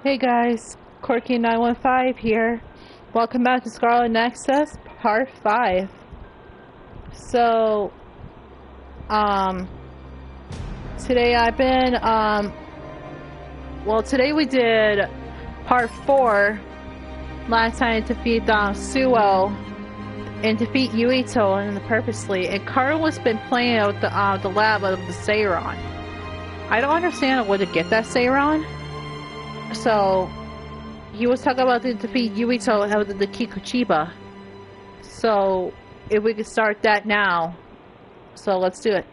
Hey guys, Corky915 here. Welcome back to Scarlet Nexus, Part 5. So, today I've been, today we did Part 4. Last time to defeat Suo and defeat Yuito and purposely. And Carl been playing out the lab of the Seiron. I don't understand where to get that Seiron. So, he was talking about the defeat Yuito out of the Kikuchiba. So, if we could start that now. So, let's do it.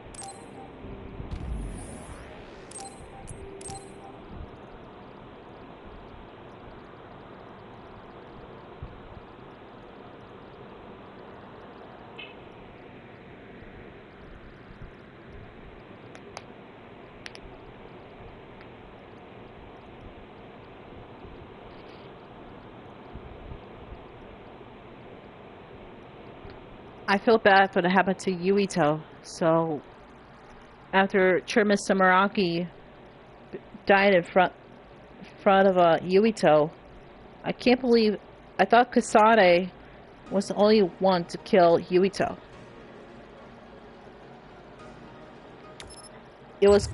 I feel bad for what happened to Yuito. So, after Chirma Samaraki died in front of Yuito, I can't believe. I thought Kasane was the only one to kill Yuito. It was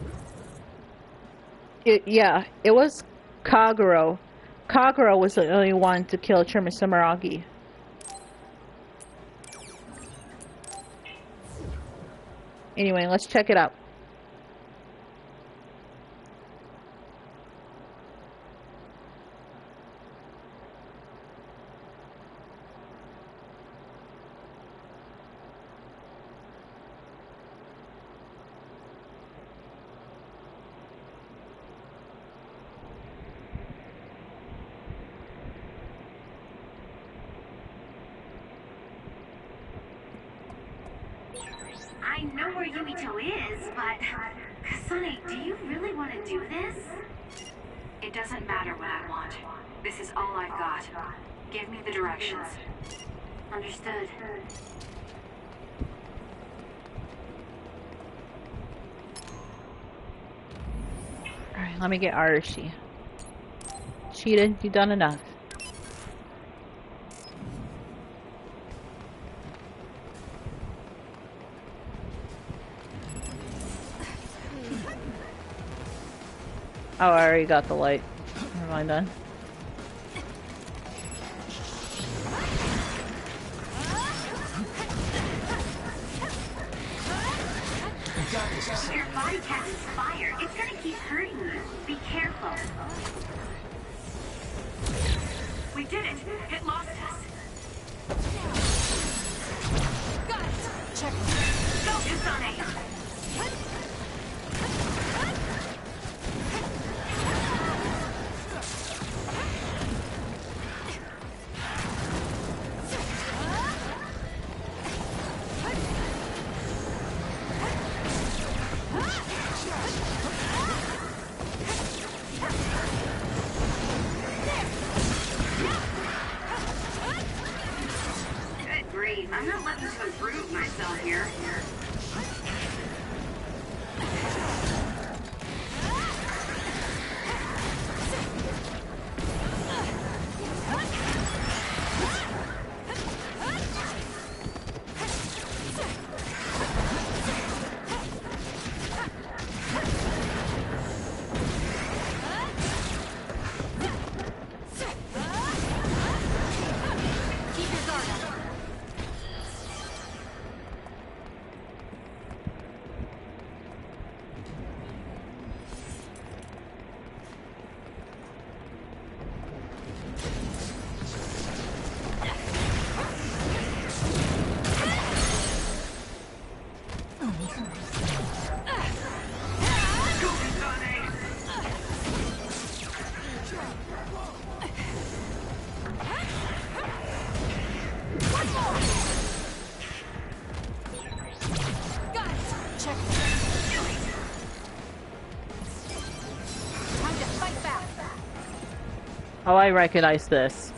Kaguro. Kaguro was the only one to kill Chirma Samaraki. Anyway, let's check it out. I know where Yuito is, but Kasane, do you really want to do this? It doesn't matter what I want. This is all I've got. Give me the directions. Understood. Alright, let me get Arashi. Cheated, you've done enough. Oh, I already got the light. Never mind then. Your body catches fire. It's gonna keep hurting you. Be careful. We did it. It lost us. Got it. Check. Go, Kasane. I'm not looking to improve myself here. Oh, I recognize this.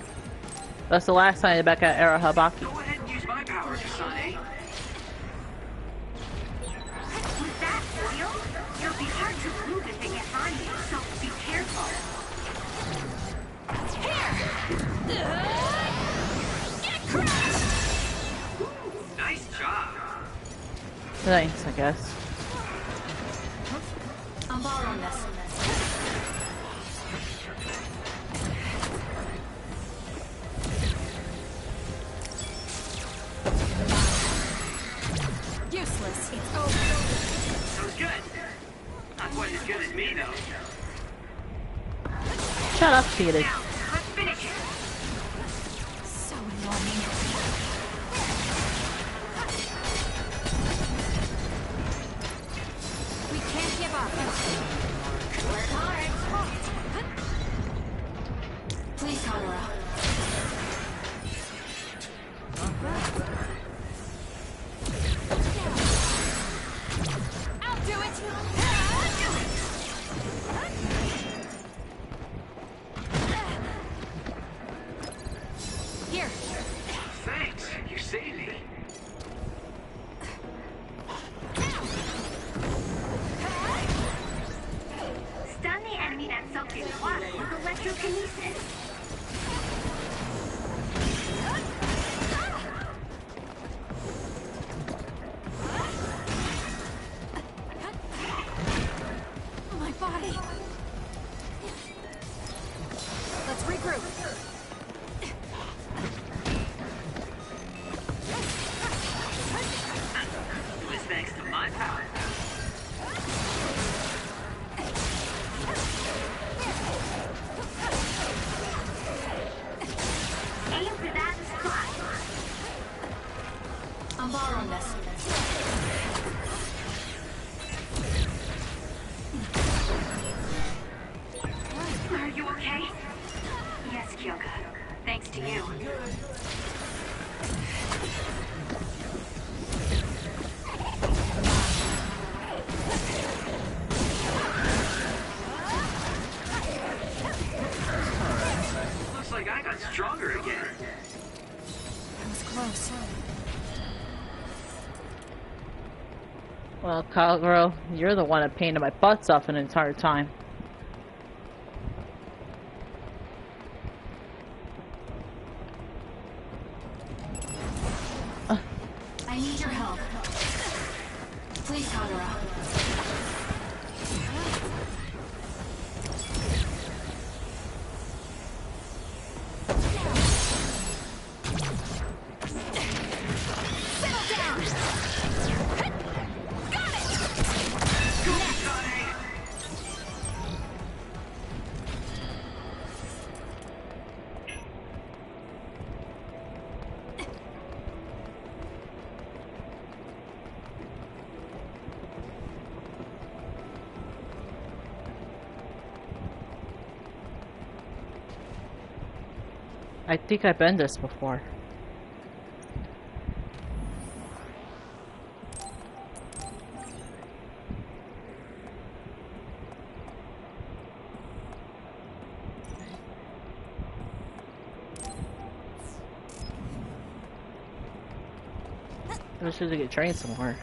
That's the last time back at Era Habaki. Go ahead and use my power, Kasane. With that oil, you'll be hard to move if they get on you, so be careful. Thanks, I guess. I'm borrowing this. Useless. It's over. That was good. Not quite as good as me, though. Shut up, Peter. Now, let's finish it. So annoying. We can't give up. Work hard. Please, Kagura. I'll do it. Here. Thanks. You saved me. Stun the enemy that's soaked in water with electrokinesis. My body. Let's regroup. It was thanks to my power. Aim for that spot. I'm borrowing this. Are you okay? Yes, Kyoka. Thanks to you. Looks like I got stronger again. That was close. Well, Kagura, you're the one that painted my butts off an entire time. I need your help. Please, Kagura. Settle down! Got it! Go, Kasane! I think I've been this before. I should get trained somewhere.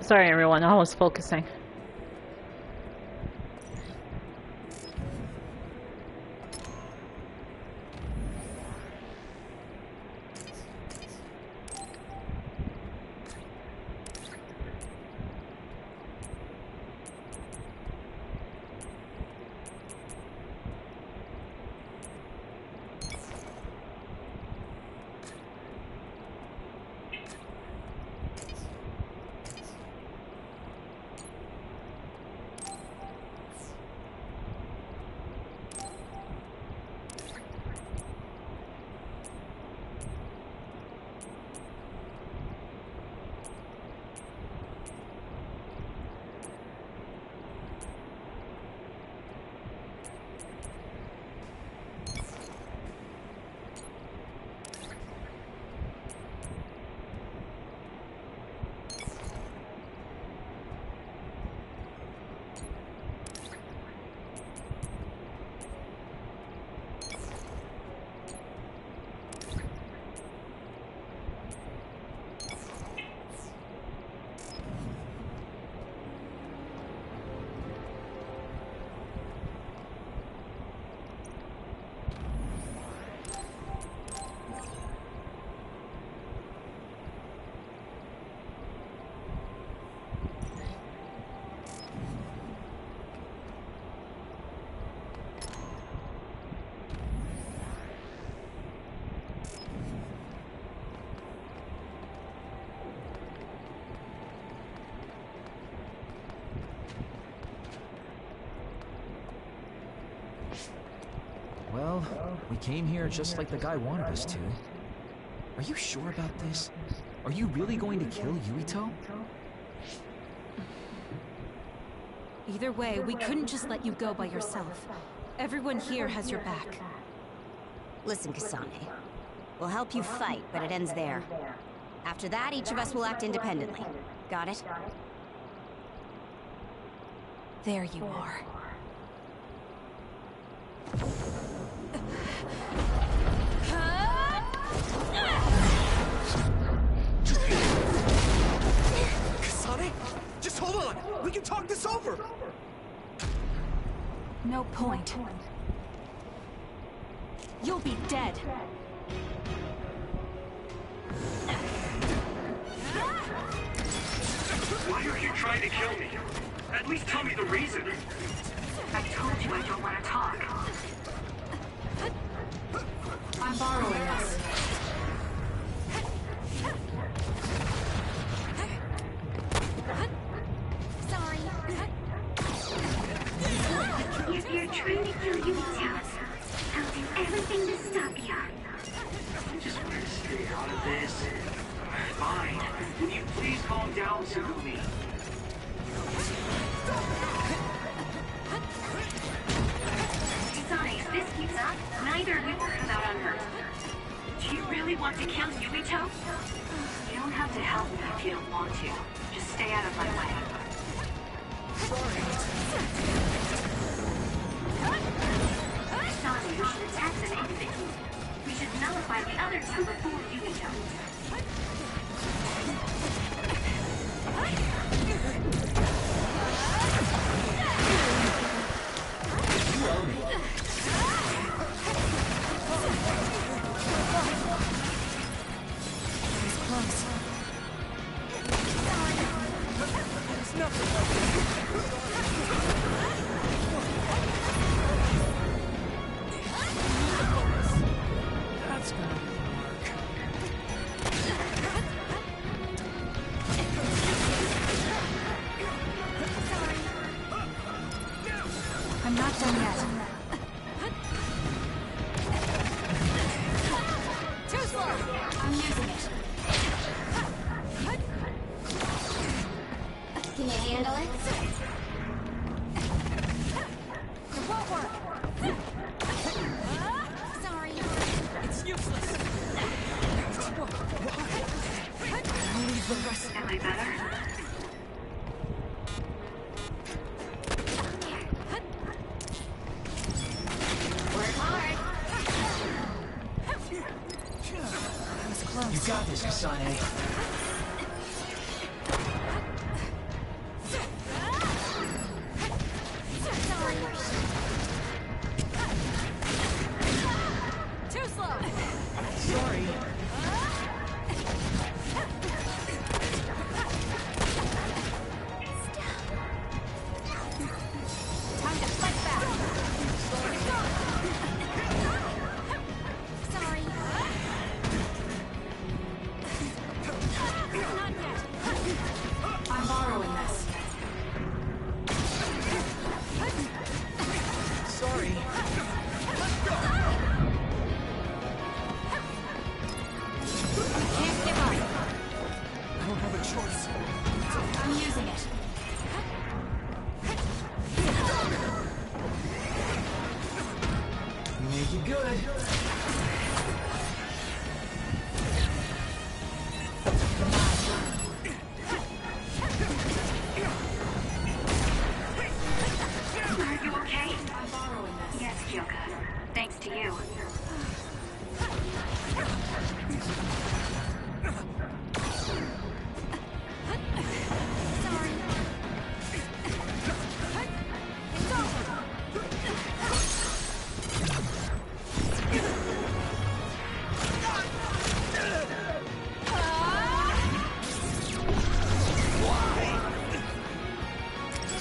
Sorry everyone, I was focusing. We came here just like the guy wanted us to. Are you sure about this? Are you really going to kill Yuito? Either way, we couldn't just let you go by yourself. Everyone here has your back. Listen, Kasane. We'll help you fight, but it ends there. After that, each of us will act independently. Got it? There you are. Kasane? Just hold on! We can talk this over! No point. You'll be dead. Why are you trying to kill me? At least tell me the reason. I told you I don't want to talk. I'm borrowing this. Sorry. If you're trying to kill Yuito, I'll do everything to stop you. I just want to stay out of this. Fine. Will you please calm down, Tsugumi? Kasane, if this keeps up, neither of you will come out unhurt. Do you really want to kill Yuito? You don't have to help me if you don't want to. Just stay out of my way. Kasane, we should attack the Nexus. We should nullify the other two before Yuito. I'm not done yet. Too slow! I'm using it. Can you handle it? It won't work! Sorry. It's useless! Am I better? Work hard. That was close. You got this, Kasane. Too slow! Sorry. Time to fight back! Sorry. Not yet! I'm borrowing this. Sorry. Can't give up. I don't have a choice. I'm using it. Make it good. Are you okay? I'm borrowing this. Yes, Kyoka. Thanks to you.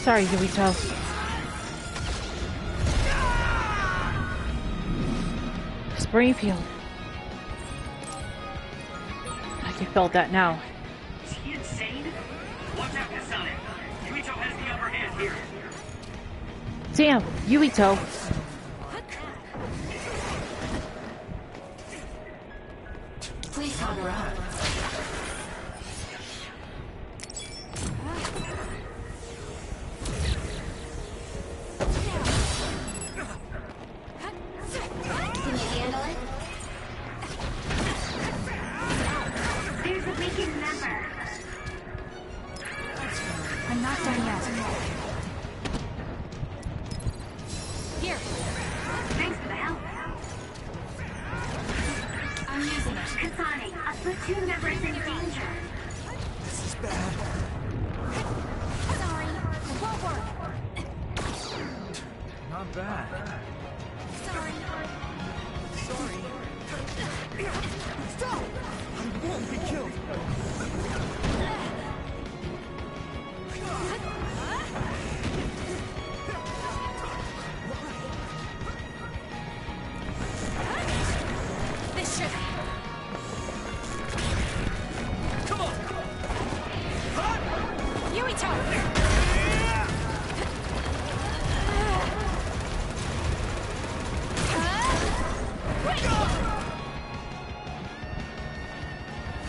Sorry, Yuito. Springfield. I can feel that now. Is he insane? Watch out, Kasane. Yuito has the upper hand here. Damn, Yuito. is a weakened member. I'm not done yet. Here. Thanks for the help. I'm using it. Kasane, a platoon member is in danger. This is bad. Sorry. It won't work. Not bad. Sorry. Sorry. Stop! I won't be killed. This should. Come on! Yuito!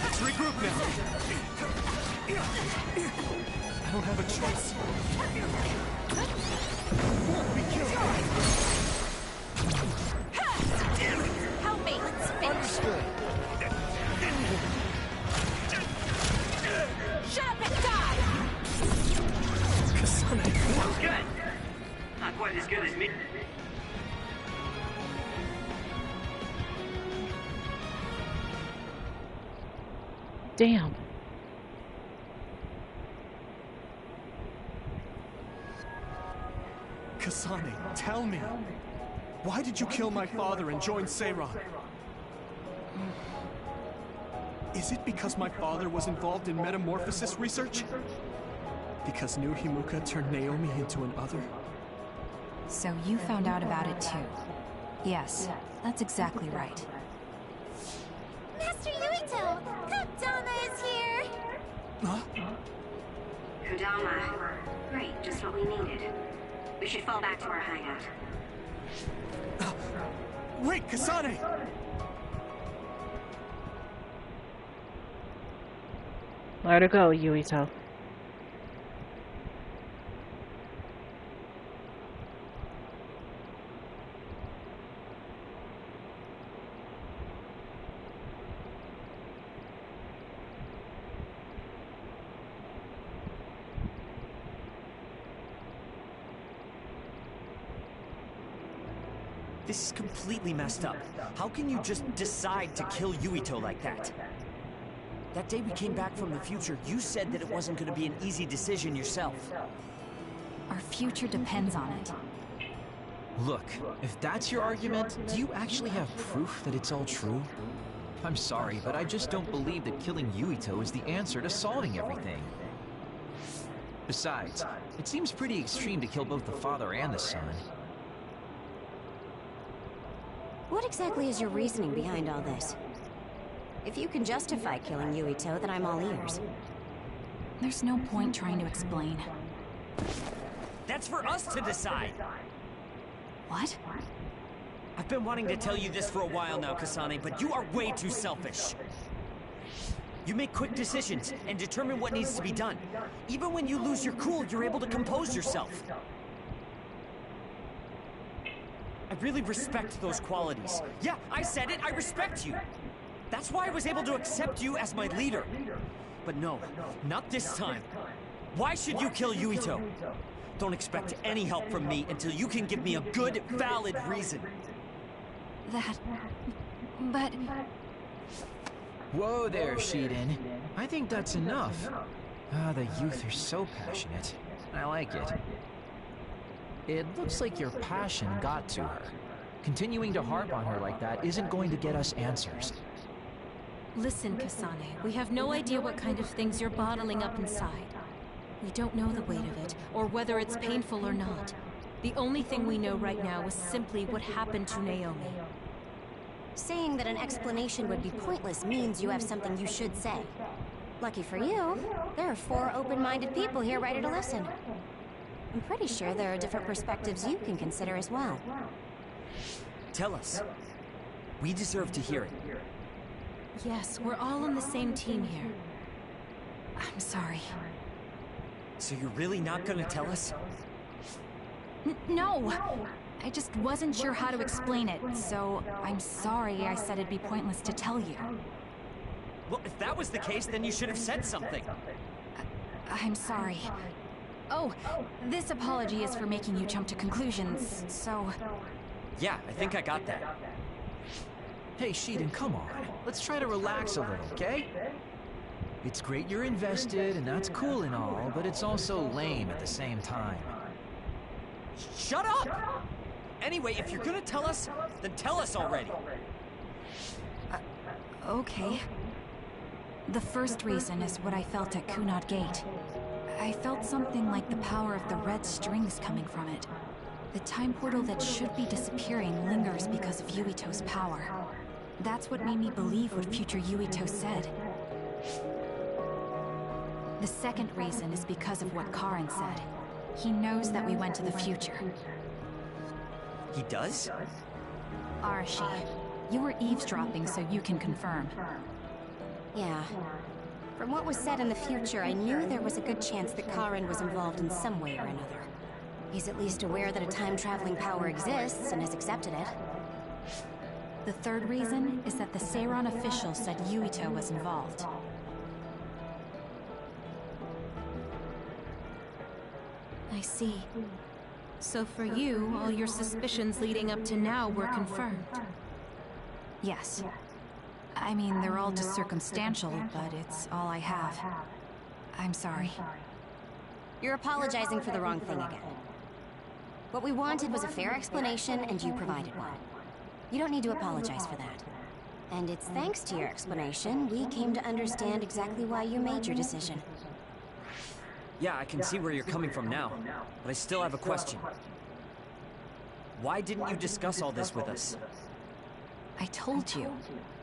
Let's regroup now. I don't have a choice. Won't be killed. Help me! Let's finish. Understood. Shut up and die! Kasane. That was good. Not quite as good as me. Damn. Kasane, tell me. Why did you kill my father and join Seiran? Is it because my father was involved in metamorphosis research? Because new Himuka turned Naomi into an other? So you found out about it too. Yes, that's exactly right. Master Yuito! Kodama is here! Huh? Kodama. Great, just what we needed. We should fall back to our hideout. Wait, Kasane! Let her go, Yuito. This is completely messed up. How can you just decide to kill Yuito like that? That day we came back from the future, you said that it wasn't going to be an easy decision yourself. Our future depends on it. Look, if that's your argument, do you actually have proof that it's all true? I'm sorry, but I just don't believe that killing Yuito is the answer to solving everything. Besides, it seems pretty extreme to kill both the father and the son. What exactly is your reasoning behind all this? If you can justify killing Yuito, then I'm all ears. There's no point trying to explain. That's for us to decide! What? I've been wanting to tell you this for a while now, Kasane, but you are way too selfish. You make quick decisions and determine what needs to be done. Even when you lose your cool, you're able to compose yourself. I really respect those qualities. Yeah, I said it, I respect you. That's why I was able to accept you as my leader. But no, not this time. Why should you kill Yuito? Don't expect any help from me until you can give me a good, valid reason. But... Whoa there, Shiden. I think that's enough. Ah, the youth are so passionate. I like it. It looks like your passion got to her. Continuing to harp on her like that isn't going to get us answers. Listen, Kasane, we have no idea what kind of things you're bottling up inside. We don't know the weight of it, or whether it's painful or not. The only thing we know right now is simply what happened to Naomi. Saying that an explanation would be pointless means you have something you should say. Lucky for you, there are 4 open-minded people here ready to listen. I'm pretty sure there are different perspectives you can consider as well. Tell us. We deserve to hear it. Yes, we're all on the same team here. I'm sorry. So you're really not gonna tell us? No! I just wasn't sure how to explain it, so I'm sorry I said it'd be pointless to tell you. Well, if that was the case, then you should have said something. I'm sorry. Oh, this apology is for making you jump to conclusions, so... Yeah, I think I got that. Hey, Shiden, come on. Let's try to relax a little, okay? It's great you're invested, and that's cool and all, but it's also lame at the same time. Shut up! Anyway, if you're gonna tell us, then tell us already. Okay. The first reason is what I felt at Kunad Gate. I felt something like the power of the red strings coming from it. The time portal that should be disappearing lingers because of Yuito's power. That's what made me believe what future Yuito said. The second reason is because of what Karin said. He knows that we went to the future. He does? Arashi, you were eavesdropping so you can confirm. Yeah. From what was said in the future, I knew there was a good chance that Karin was involved in some way or another. He's at least aware that a time-traveling power exists and has accepted it. The third reason is that the Seiran official said Yuito was involved. I see. So for you, all your suspicions leading up to now were confirmed. Yes. I mean, they're all just circumstantial, but it's all I have. I'm sorry. You're apologizing for the wrong thing again. What we wanted was a fair explanation, and you provided one. You don't need to apologize for that. And it's thanks to your explanation, we came to understand exactly why you made your decision. Yeah, I can see where you're coming from now, but I still have a question. Why didn't you discuss all this with us? I told you.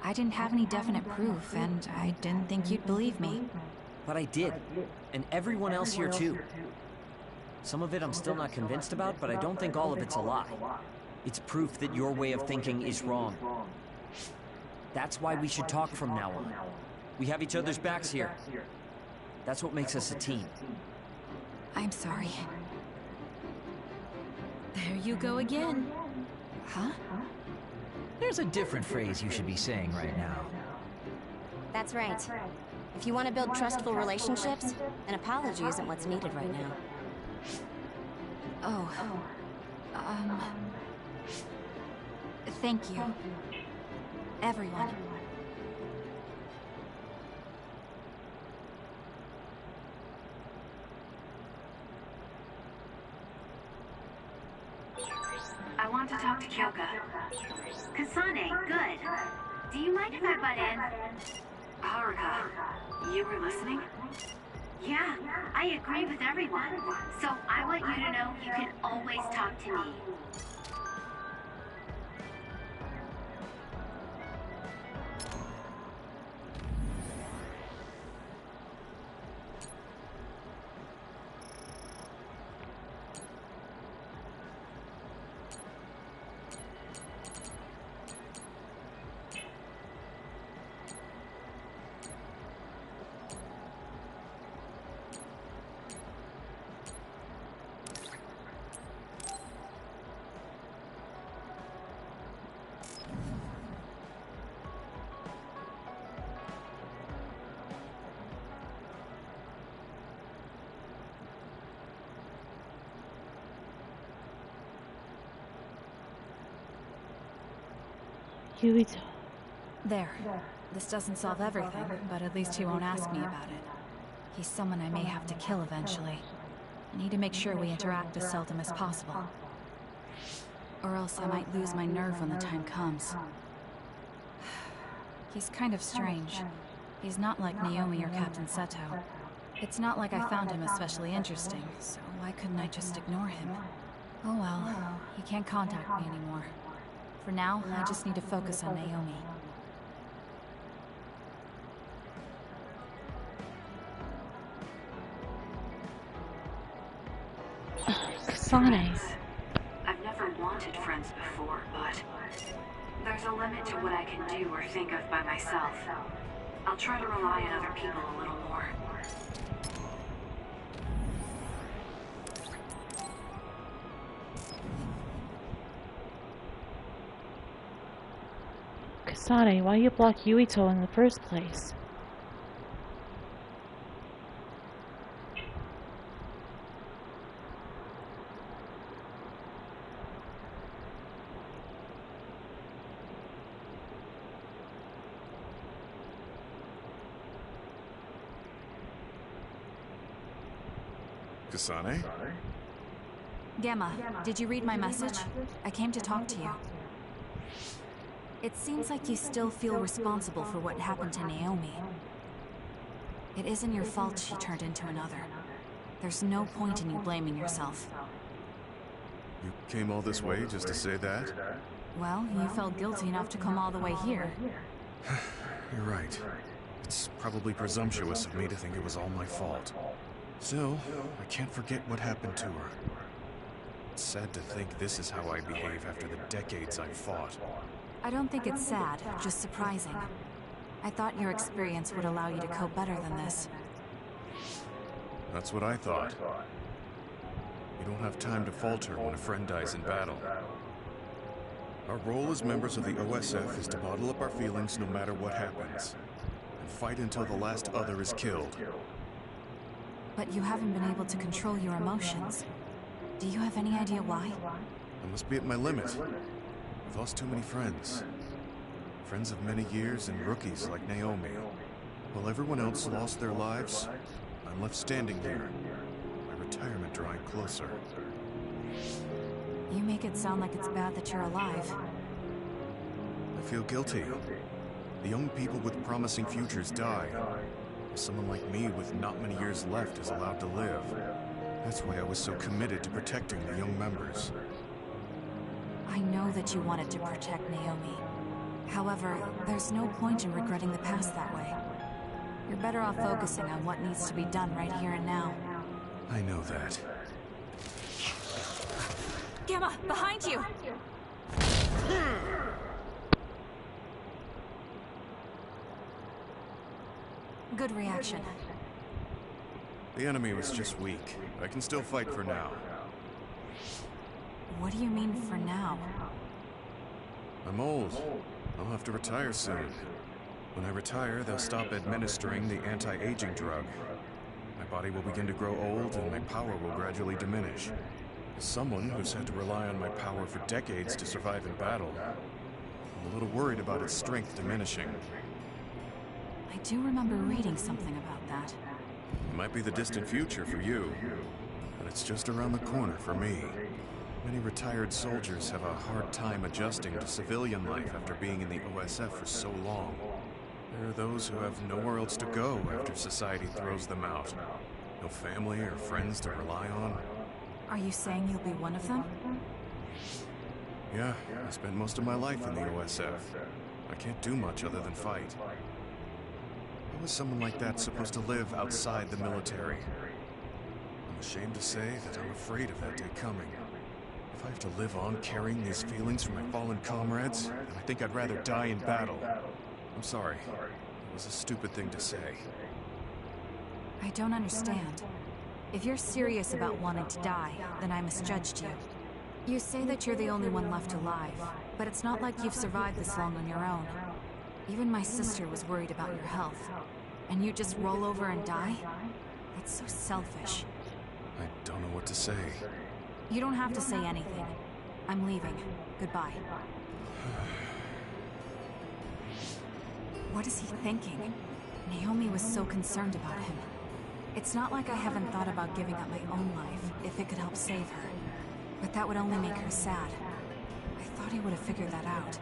I didn't have any definite proof, and I didn't think you'd believe me. But I did, and everyone else here too. Some of it I'm still not convinced about, but I don't think all of it's a lie. It's proof that your way of thinking is wrong. That's why we should talk from now on. We have each other's backs here. That's what makes us a team. I'm sorry. There you go again. Huh? There's a different phrase you should be saying right now. That's right. If you want to build trustful relationships, an apology isn't what's needed right now. Oh. Thank you. Everyone. I want to talk to Kyoka. Kasane, good. Do you mind if I butt in? Haruka, you were listening? Yeah, I agree with everyone. So I want you to know you can always talk to me. Yuito. There. This doesn't solve everything, but at least he won't ask me about it. He's someone I may have to kill eventually. I need to make sure we interact as seldom as possible. Or else I might lose my nerve when the time comes. He's kind of strange. He's not like Naomi or Captain Seto. It's not like I found him especially interesting, so why couldn't I just ignore him? Oh well, he can't contact me anymore. For now, I just need to focus on Naomi. Kasane. I've never wanted friends before, but there's a limit to what I can do or think of by myself. I'll try to rely on other people a little more. Kasane, why you block Yuito in the first place? Kasane? Gamma, did you read my message? I came to talk to you. It seems like you still feel responsible for what happened to Naomi. It isn't your fault she turned into another. There's no point in you blaming yourself. You came all this way just to say that? Well, you felt guilty enough to come all the way here. You're right. It's probably presumptuous of me to think it was all my fault. Still, I can't forget what happened to her. It's sad to think this is how I behave after the decades I've fought. I don't think it's sad, just surprising. I thought your experience would allow you to cope better than this. That's what I thought. You don't have time to falter when a friend dies in battle. Our role as members of the OSF is to bottle up our feelings no matter what happens, and fight until the last other is killed. But you haven't been able to control your emotions. Do you have any idea why? I must be at my limit. I've lost too many friends. Friends of many years and rookies like Naomi. While everyone else lost their lives, I'm left standing here, my retirement drawing closer. You make it sound like it's bad that you're alive. I feel guilty. The young people with promising futures die. Someone like me with not many years left is allowed to live. That's why I was so committed to protecting the young members. I know that you wanted to protect Naomi. However, there's no point in regretting the past that way. You're better off focusing on what needs to be done right here and now. I know that. Gamma, behind you! Good reaction. The enemy was just weak. I can still fight for now. What do you mean for now? I'm old. I'll have to retire soon. When I retire, they'll stop administering the anti-aging drug. My body will begin to grow old and my power will gradually diminish. As someone who's had to rely on my power for decades to survive in battle, I'm a little worried about its strength diminishing. I do remember reading something about that. It might be the distant future for you, but it's just around the corner for me. Many retired soldiers have a hard time adjusting to civilian life after being in the OSF for so long. There are those who have nowhere else to go after society throws them out. No family or friends to rely on. Are you saying you'll be one of them? Yeah, I spent most of my life in the OSF. I can't do much other than fight. How is someone like that supposed to live outside the military? I'm ashamed to say that I'm afraid of that day coming. If I have to live on carrying these feelings for my fallen comrades, then I think I'd rather die in battle. I'm sorry. It was a stupid thing to say. I don't understand. If you're serious about wanting to die, then I misjudged you. You say that you're the only one left alive, but it's not like you've survived this long on your own. Even my sister was worried about your health. And you just roll over and die? That's so selfish. I don't know what to say. You don't have to say anything. I'm leaving. Goodbye. What is he thinking? Naomi was so concerned about him. It's not like I haven't thought about giving up my own life if it could help save her. But that would only make her sad. I thought he would have figured that out.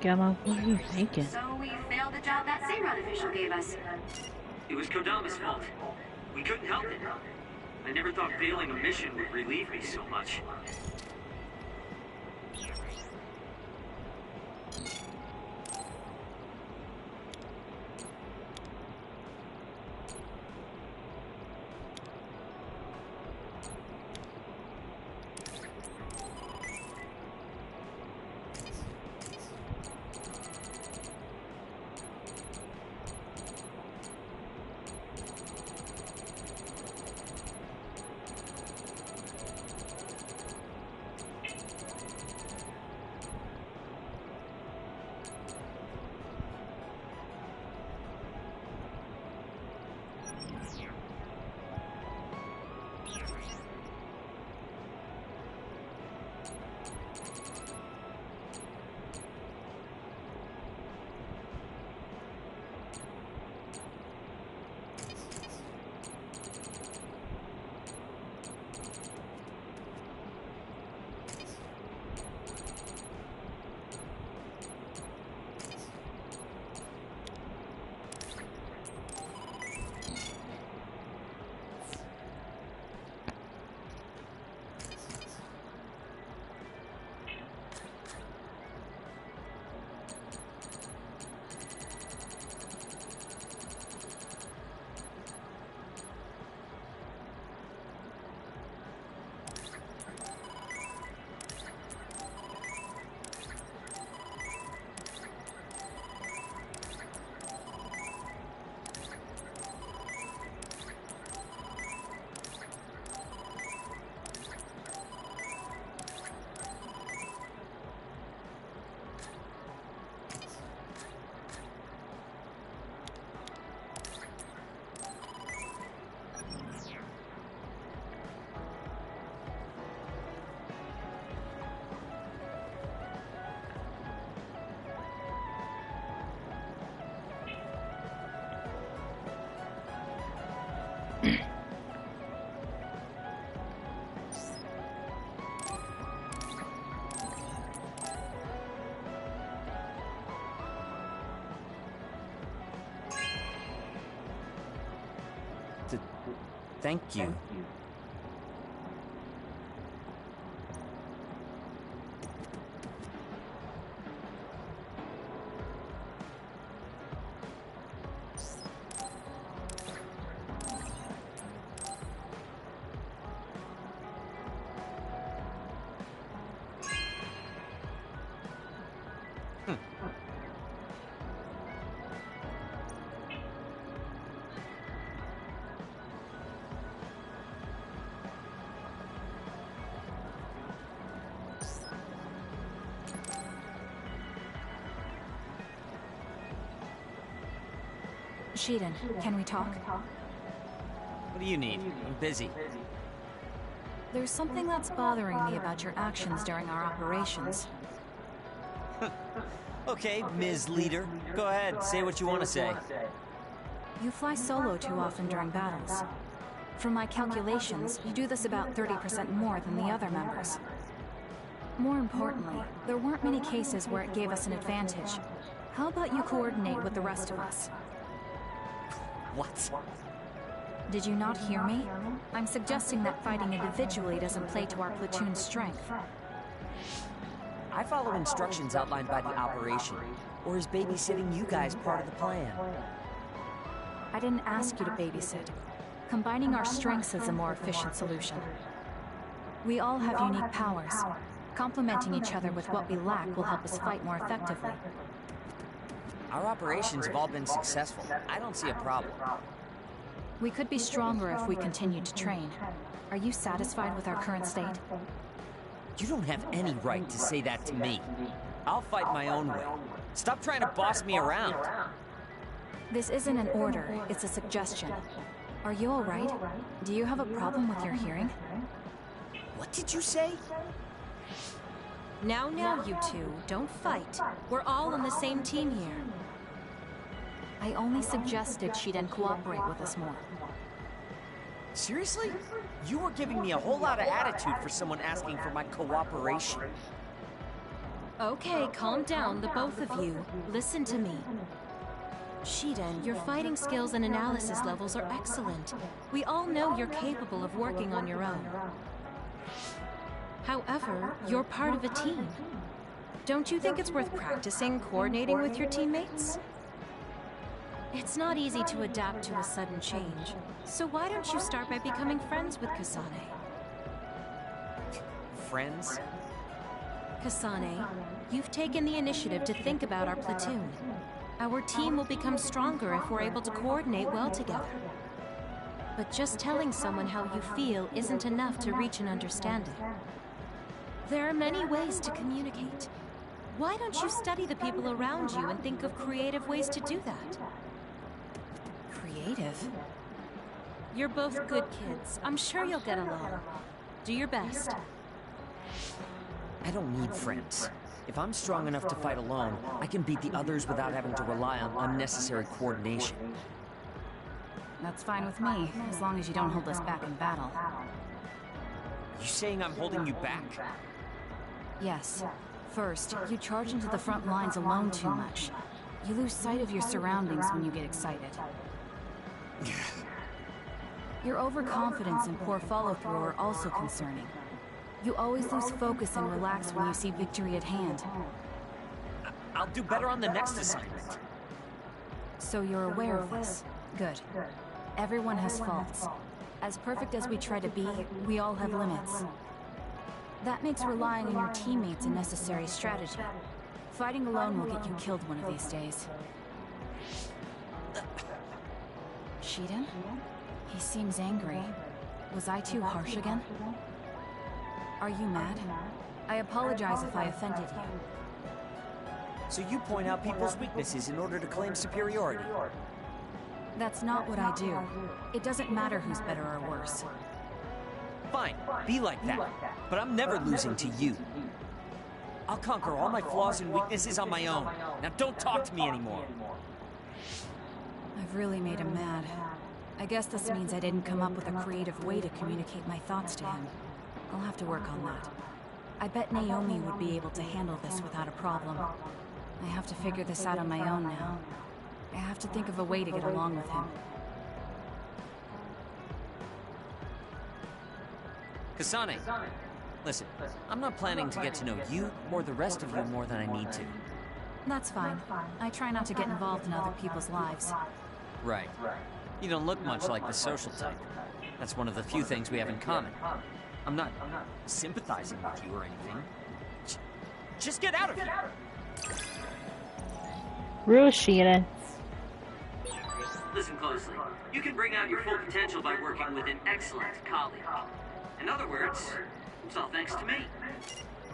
Gamma, what are you thinking? So we failed the job that Seymour official gave us. It was Kodama's fault. We couldn't help it. I never thought failing a mission would relieve me so much. Thank you. Shiden, can we talk? What do you need? I'm busy. There's something that's bothering me about your actions during our operations. Okay, Ms. Leader. Go ahead, say what you want to say. You fly solo too often during battles. From my calculations, you do this about 30% more than the other members. More importantly, there weren't many cases where it gave us an advantage. How about you coordinate with the rest of us? What? Did you not hear me? I'm suggesting that fighting individually doesn't play to our platoon's strength. I follow instructions outlined by the operation. Or is babysitting you guys part of the plan? I didn't ask you to babysit. Combining our strengths is a more efficient solution. We all have unique powers. Complementing each other with what we lack will help us fight more effectively. Our operations have all been successful. I don't see a problem. We could be stronger if we continued to train. Are you satisfied with our current state? You don't have any right to say that to me. I'll fight my own way. Stop trying to boss me around. This isn't an order, it's a suggestion. Are you alright? Do you have a problem with your hearing? What did you say? Now, you two, don't fight. We're all on the same team here. I only suggested she didn't cooperate with us more. Seriously? You were giving me a whole lot of attitude for someone asking for my cooperation. Okay, calm down, the both of you. Listen to me. Shiden, your fighting skills and analysis levels are excellent. We all know you're capable of working on your own. However, you're part of a team. Don't you think it's worth practicing coordinating with your teammates? It's not easy to adapt to a sudden change, so why don't you start by becoming friends with Kasane? Friends? Kasane, you've taken the initiative to think about our platoon. Our team will become stronger if we're able to coordinate well together. But just telling someone how you feel isn't enough to reach an understanding. There are many ways to communicate. Why don't you study the people around you and think of creative ways to do that? Creative? You're both good kids. I'm sure you'll get along. Do your best. I don't need friends. If I'm strong enough to fight alone, I can beat the others without having to rely on unnecessary coordination. That's fine with me, as long as you don't hold us back in battle. You saying I'm holding you back? Yes. First, you charge into the front lines alone too much. You lose sight of your surroundings when you get excited. Your overconfidence and poor follow-through are also concerning. You always lose focus and relax when you see victory at hand. I'll do better on the next assignment. So you're aware of this. Good. Everyone has faults. As perfect as we try to be, we all have limits. That makes relying on your teammates a necessary strategy. Fighting alone will get you killed one of these days. Shiden? He seems angry. Was I too harsh again? Are you mad? I apologize if I offended you. So you point out people's weaknesses in order to claim superiority. That's not what I do. It doesn't matter who's better or worse. Fine, be like that. But I'm never losing to you. I'll conquer all my flaws and weaknesses on my own. Now don't talk to me anymore. I've really made him mad. I guess this means I didn't come up with a creative way to communicate my thoughts to him. I'll have to work on that. I bet Naomi would be able to handle this without a problem. I have to figure this out on my own now. I have to think of a way to get along with him. Kasane, listen, I'm not planning to get to know you or the rest of you more than I need to. That's fine. I try not to get involved in other people's lives. Right. You don't look much like the social type. That's one of the few things we have in common. I'm not sympathizing with you or anything. Just get out of here! Rude Shiden. Listen closely. You can bring out your full potential by working with an excellent colleague. In other words, it's all thanks to me.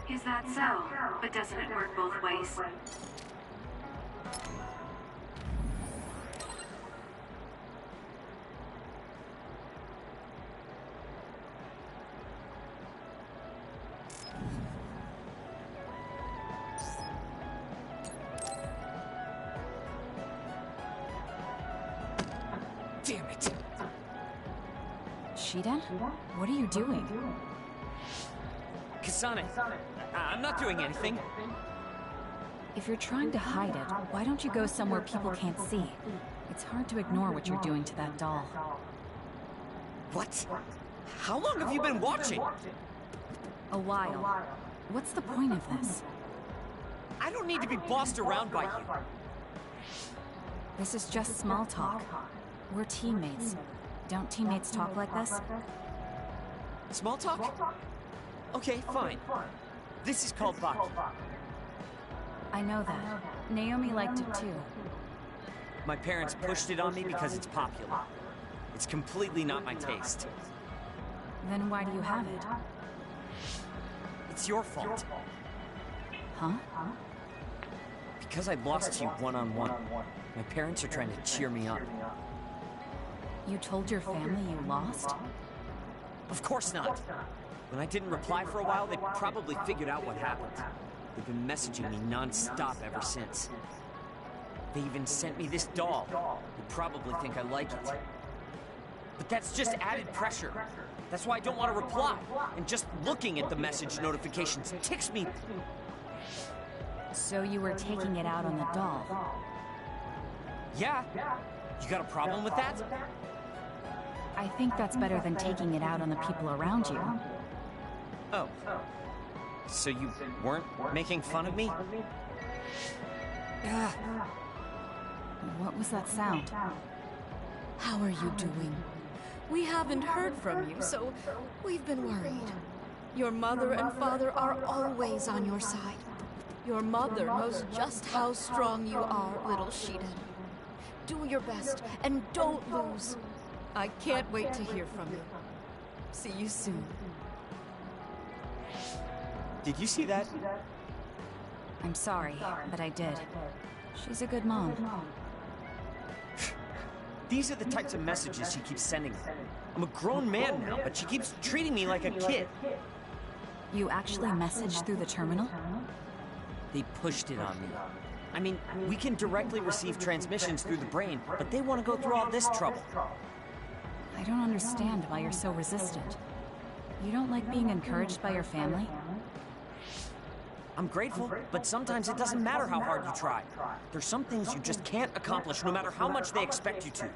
Is that so? But doesn't it work both ways? Damn it! Shiden? What are you doing? Kasane, I'm not doing anything. If you're trying to hide it, why don't you go somewhere people can't see? It's hard to ignore what you're doing to that doll. What? How long have you been watching? A while. What's the point of this? I don't need to be bossed around by you. This is just small talk. We're teammates. Don't teammates talk like this? Small talk? Okay, fine. This is called Baki. I know that. Naomi liked it too. My parents pushed it on me because it's popular. It's completely not my taste. Then why do you have it? It's your fault. Huh? Because I lost to you one-on-one. My parents are trying to cheer me up. You told your family you lost? Of course not. When I didn't reply for a while, they probably figured out what happened. They've been messaging me non-stop ever since. They even sent me this doll. They probably think I like it. But that's just added pressure. That's why I don't want to reply. And just looking at the message notifications ticks me. So you were taking it out on the doll? Yeah. You got a problem with that? I think that's better than taking it out on the people around you. Oh. So you weren't making fun of me? What was that sound? How are you doing? We haven't heard from you, so we've been worried. Your mother and father are always on your side. Your mother knows just how strong you are, little Shiden. Do your best, and don't lose. I can't wait to hear from you. See you soon. Did you see that? I'm sorry, but I did. She's a good mom. These are the types of messages she keeps sending me. I'm a grown man now, but she keeps treating me like a kid. You actually messaged through the terminal? They pushed it on me. I mean, we can directly receive transmissions through the brain, but they want to go through all this trouble. I don't understand why you're so resistant. You don't like being encouraged by your family? I'm grateful, but sometimes it doesn't matter how hard you try. There's some things you just can't accomplish no matter how much they expect you to.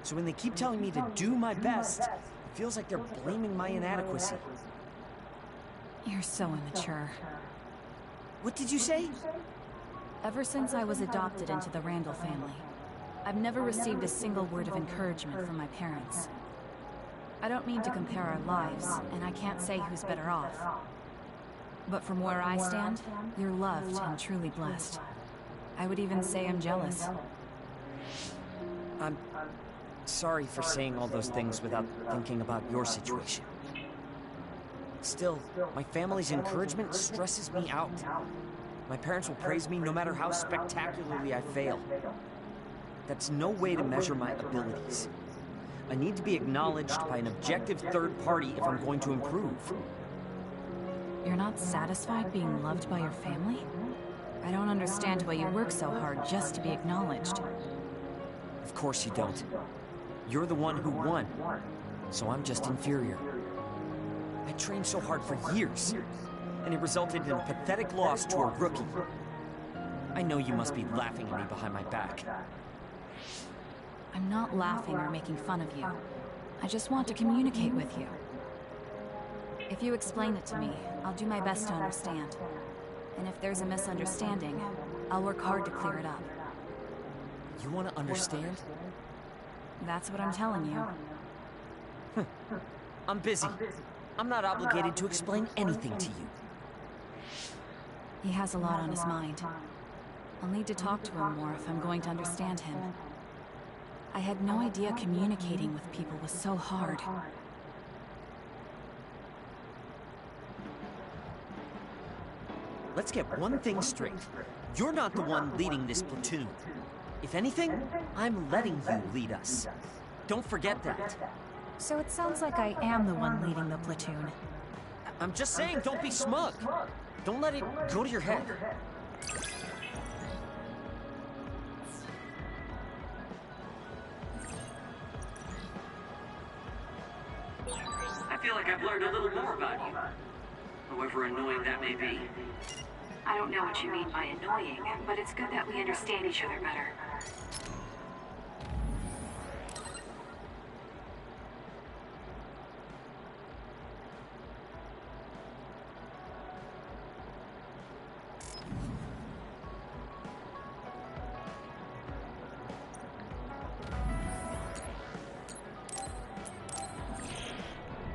So when they keep telling me to do my best, it feels like they're blaming my inadequacy. You're so immature. What did you say? Ever since I was adopted into the Randall family, I've never received a single word of encouragement from my parents. I don't mean to compare our lives, and I can't say who's better off. But from where I stand, you're loved and truly blessed. I would even say I'm jealous. I'm sorry for saying all those things without thinking about your situation. Still, my family's encouragement stresses me out. My parents will praise me no matter how spectacularly I fail. That's no way to measure my abilities. I need to be acknowledged by an objective third party if I'm going to improve. You're not satisfied being loved by your family? I don't understand why you work so hard just to be acknowledged. Of course you don't. You're the one who won, so I'm just inferior. I trained so hard for years, and it resulted in a pathetic loss to a rookie. I know you must be laughing at me behind my back. I'm not laughing or making fun of you. I just want to communicate with you. If you explain it to me, I'll do my best to understand. And if there's a misunderstanding, I'll work hard to clear it up. You want to understand? That's what I'm telling you. I'm busy. I'm not obligated to explain anything to you. He has a lot on his mind. I'll need to talk to him more if I'm going to understand him. I had no idea communicating with people was so hard. Let's get one thing straight. You're not the one leading this platoon. If anything, I'm letting you lead us. Don't forget that. So it sounds like I am the one leading the platoon. I'm just saying, don't be smug. Don't let it go to your head. I feel like I've learned a little more about you. However annoying that may be. I don't know what you mean by annoying, but it's good that we understand each other better.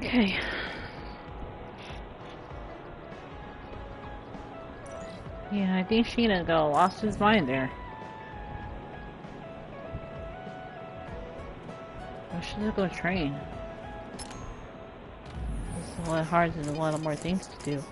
Okay. Yeah, I think Sheena lost his mind there. I should go train. It's a lot harder and a lot more things to do.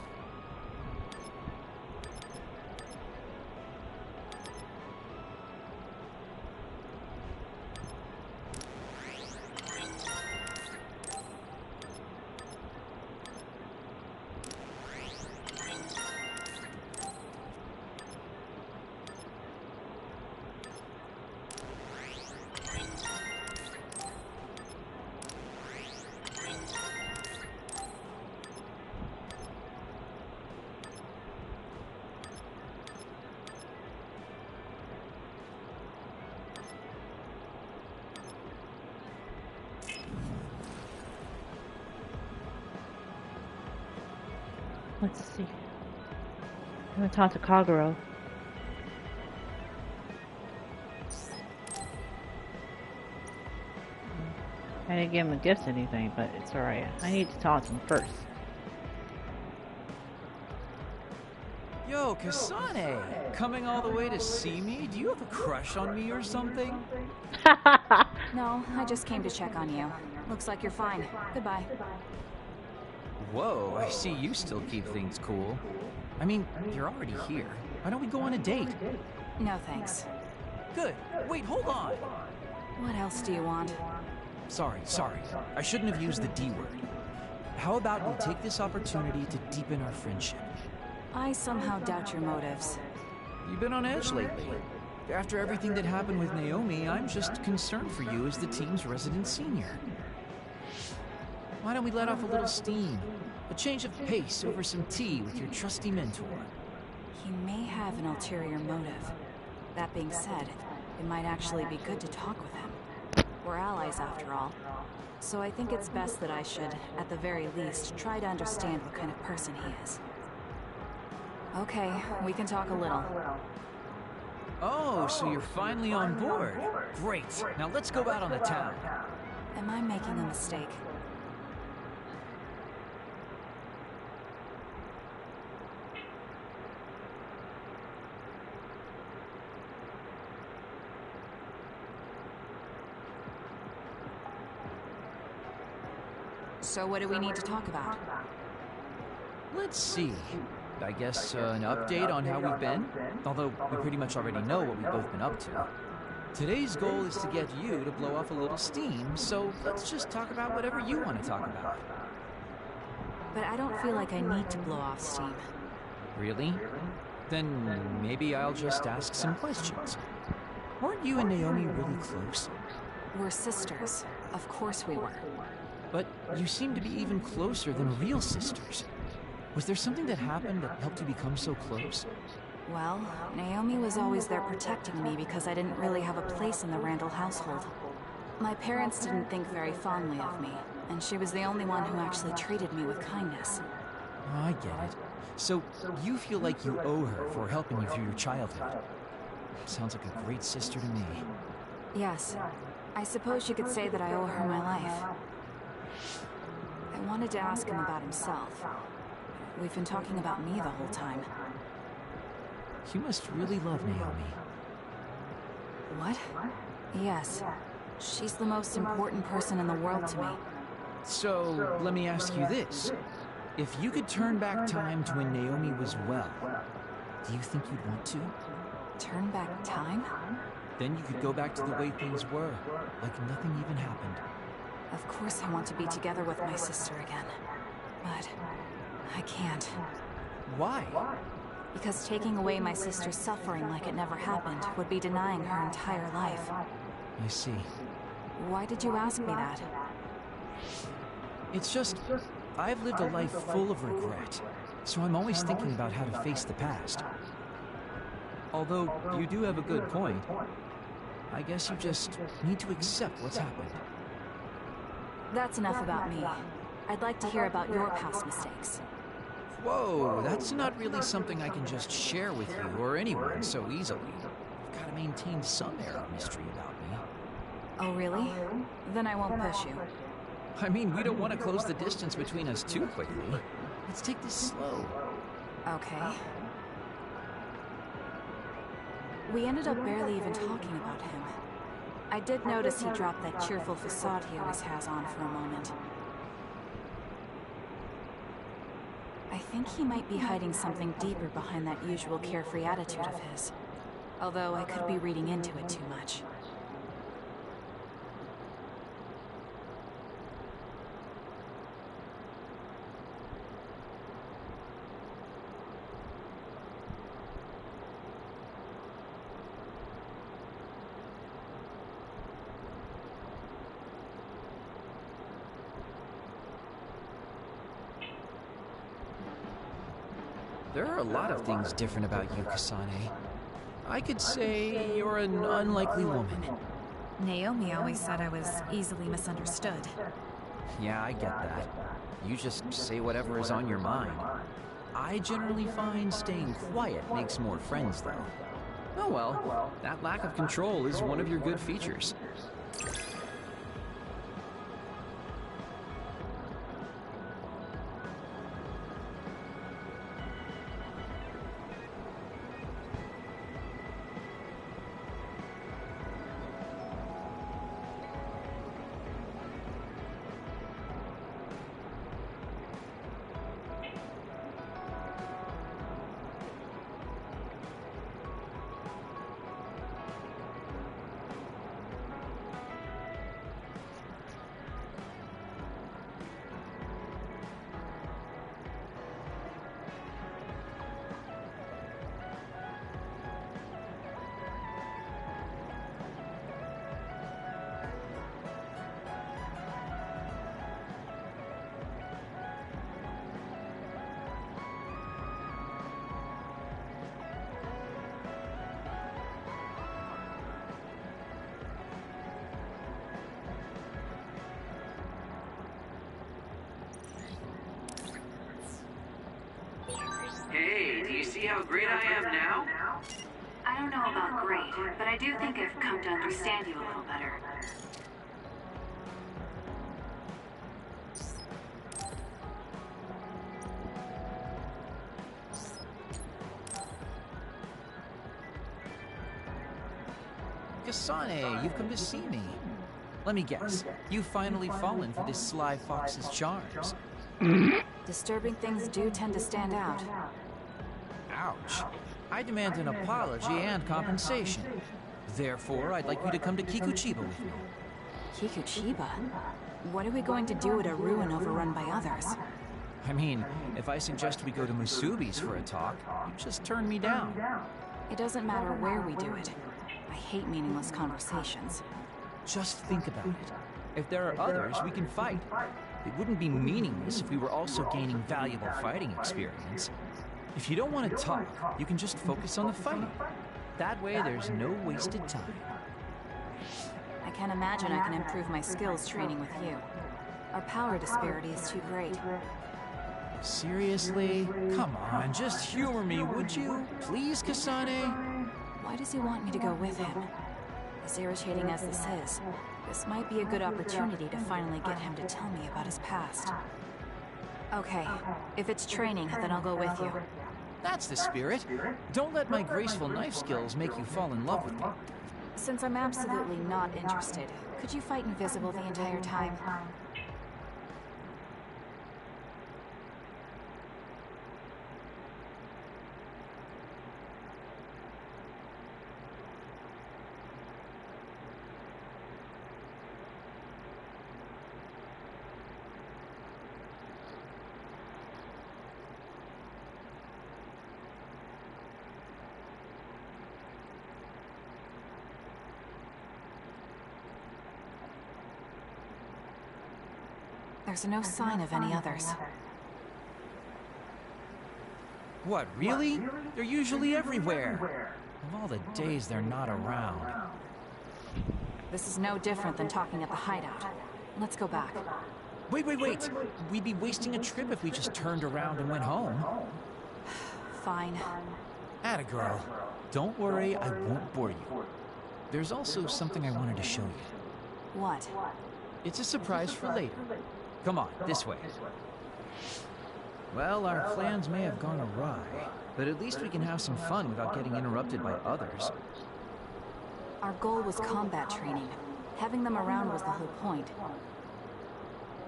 Let's see. I'm gonna talk to Kagero. I didn't give him a gift or anything, but it's alright. I need to talk to him first. Yo, Kasane! Coming all the way to see me? Do you have a crush on me or something? No, I just came to check on you. Looks like you're fine. Goodbye. Whoa, I see you still keep things cool. I mean, you're already here. Why don't we go on a date? No thanks. Good. Wait, hold on. What else do you want? Sorry. I shouldn't have used the D word. How about we take this opportunity to deepen our friendship? I somehow doubt your motives. You've been on edge lately. After everything that happened with Naomi, I'm just concerned for you as the team's resident senior. Why don't we let off a little steam? A change of pace over some tea with your trusty mentor. He may have an ulterior motive. That being said, it might actually be good to talk with him. We're allies after all. So I think it's best that I should, at the very least, try to understand what kind of person he is. Okay, we can talk a little. Oh, so you're finally on board. Great. Now let's go out on the town. Am I making a mistake? So what do we need to talk about? Let's see. I guess an update on how we've been? Although we pretty much already know what we've both been up to. Today's goal is to get you to blow off a little steam, so let's just talk about whatever you want to talk about. But I don't feel like I need to blow off steam. Really? Then maybe I'll just ask some questions. Weren't you and Naomi really close? We're sisters. Of course we were. But you seem to be even closer than real sisters. Was there something that happened that helped you become so close? Well, Naomi was always there protecting me because I didn't really have a place in the Randall household. My parents didn't think very fondly of me, and she was the only one who actually treated me with kindness. Oh, I get it. So you feel like you owe her for helping you through your childhood. Sounds like a great sister to me. Yes. I suppose you could say that I owe her my life. I wanted to ask him about himself. We've been talking about me the whole time. You must really love Naomi. What? Yes. She's the most important person in the world to me. So, let me ask you this. If you could turn back time to when Naomi was well, do you think you'd want to? Turn back time? Then you could go back to the way things were, like nothing even happened. Of course I want to be together with my sister again. But I can't. Why? Because taking away my sister's suffering like it never happened would be denying her entire life. I see. Why did you ask me that? It's just, I've lived a life full of regret, so I'm always thinking about how to face the past. Although, you do have a good point. I guess you just need to accept what's happened. That's enough about me. I'd like to hear about your past mistakes. Whoa, that's not really something I can just share with you or anyone so easily. I've got to maintain some air of mystery about me. Oh, really? Then I won't push you. I mean, we don't want to close the distance between us too quickly. Let's take this slow. Okay. We ended up barely even talking about him. I did notice he dropped that cheerful facade he always has on for a moment. I think he might be hiding something deeper behind that usual carefree attitude of his. Although I could be reading into it too much. There are a lot of things different about you, Kasane. I could say you're an unlikely woman. Naomi always said I was easily misunderstood. Yeah, I get that. You just say whatever is on your mind. I generally find staying quiet makes more friends, though. Oh well, that lack of control is one of your good features. see how great I am now? I don't know about great, but I do think I've come to understand you a little better. Kasane, you've come to see me. Let me guess, you've finally fallen for this sly fox's charms. Disturbing things do tend to stand out. Ouch. I demand an apology and compensation. Therefore, I'd like you to come to Kikuchiba with me. Kikuchiba? What are we going to do at a ruin overrun by others? I mean, if I suggest we go to Musubi's for a talk, you just turn me down. It doesn't matter where we do it. I hate meaningless conversations. Just think about it. If there are others, we can fight. It wouldn't be meaningless if we were also gaining valuable fighting experience. If you don't want to talk, you can just focus on the fighting. That way, there's no wasted time. I can't imagine I can improve my skills training with you. Our power disparity is too great. Seriously? Come on, just humor me, would you? Please, Kasane? Why does he want me to go with him? As irritating as this is, this might be a good opportunity to finally get him to tell me about his past. Okay, if it's training, then I'll go with you. That's the spirit. Don't let my graceful knife skills make you fall in love with me. Since I'm absolutely not interested, could you fight invisible the entire time? There's no sign of any others. What, really? They're usually everywhere. Of all the days they're not around. This is no different than talking at the hideout. Let's go back. Wait. We'd be wasting a trip if we just turned around and went home. Fine. Atta girl. Don't worry, I won't bore you. There's also something I wanted to show you. What? It's a surprise for later. Come on, this way. Well, our plans may have gone awry, but at least we can have some fun without getting interrupted by others. Our goal was combat training. Having them around was the whole point.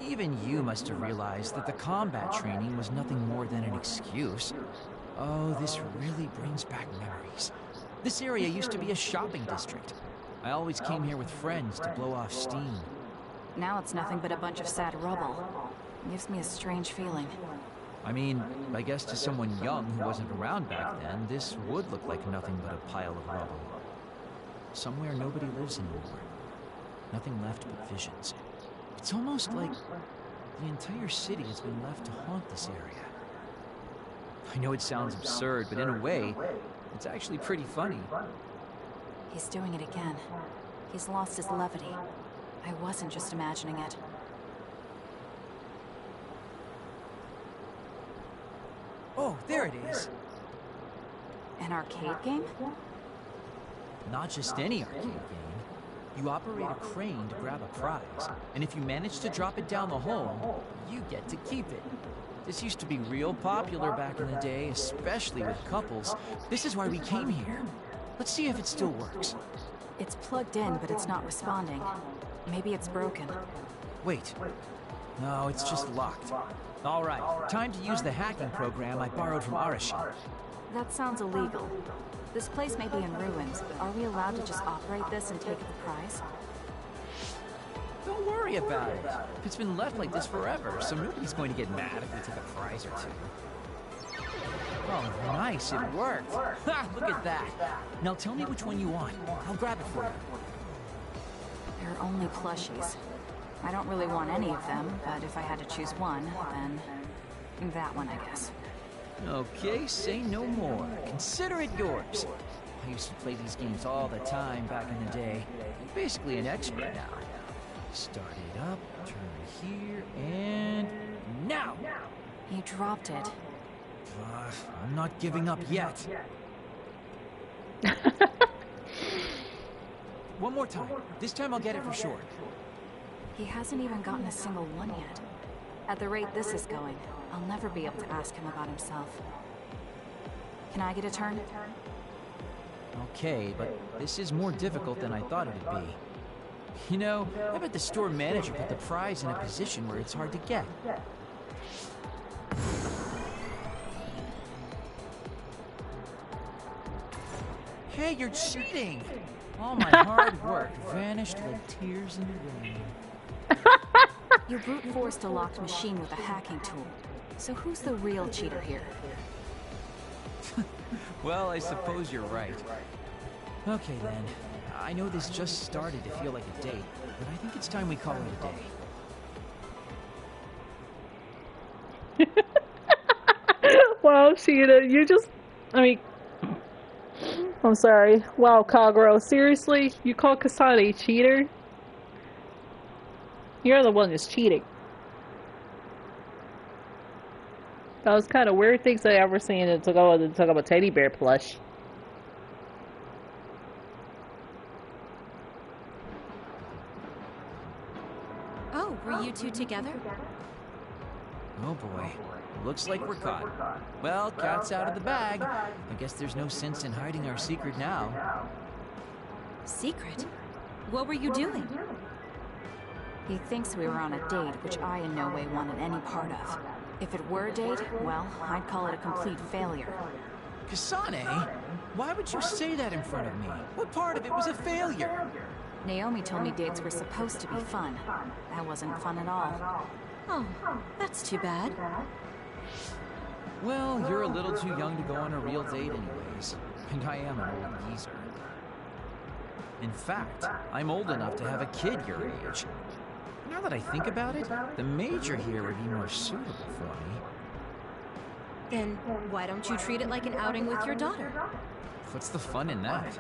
Even you must have realized that the combat training was nothing more than an excuse. Oh, this really brings back memories. This area used to be a shopping district. I always came here with friends to blow off steam. Now it's nothing but a bunch of sad rubble. It gives me a strange feeling. I mean, I guess to someone young who wasn't around back then, this would look like nothing but a pile of rubble. Somewhere nobody lives anymore. Nothing left but visions. It's almost like the entire city has been left to haunt this area. I know it sounds absurd, but in a way, it's actually pretty funny. He's doing it again. He's lost his levity. I wasn't just imagining it. Oh, there it is. An arcade game? Not just any arcade game. You operate a crane to grab a prize, and if you manage to drop it down the hole, you get to keep it. This used to be real popular back in the day, especially with couples. This is why we came here. Let's see if it still works. It's plugged in, but it's not responding. Maybe it's broken. Wait. No, it's just locked. All right, time to use the hacking program I borrowed from Arashi. That sounds illegal. This place may be in ruins, but are we allowed to just operate this and take the prize? Don't worry about it. It's been left like this forever, so nobody's going to get mad if we take a prize or two. Oh, nice, it worked. Ha, look at that. Now tell me which one you want. I'll grab it for you. There are only plushies. I don't really want any of them, but if I had to choose one, then that one, I guess. Okay, say no more. Consider it yours. I used to play these games all the time back in the day. I'm basically an expert now. Start it up, turn here, and now! He dropped it. I'm not giving up yet. One more time. This time I'll get it for sure. He hasn't even gotten a single one yet. At the rate this is going, I'll never be able to ask him about himself. Can I get a turn? Okay, but this is more difficult than I thought it'd be. You know, I bet the store manager put the prize in a position where it's hard to get. Hey, you're cheating! All my hard work vanished like tears in the rain. You brute forced a locked machine with a hacking tool. So who's the real cheater here? Well, I suppose you're right. Okay then. I know this just started to feel like a date, but I think it's time we call it a day. Wow, Sheeta, you just... I mean... I'm sorry. Wow, Kagero, seriously? You call Kasane a cheater? You're the one that's cheating. That was kind of weird things I ever seen to talk about teddy bear plush. Oh, were you two together? Oh boy. Looks like we're caught. Well, cat's out of the bag. I guess there's no sense in hiding our secret now. Secret? What were you doing? He thinks we were on a date, which I in no way wanted any part of. If it were a date, well, I'd call it a complete failure. Kasane? Why would you say that in front of me? What part of it was a failure? Naomi told me dates were supposed to be fun. That wasn't fun at all. Oh, that's too bad. Well, you're a little too young to go on a real date anyways. And I am an old geezer. In fact, I'm old enough to have a kid your age. Now that I think about it, the major here would be more suitable for me. Then why don't you treat it like an outing with your daughter? What's the fun in that?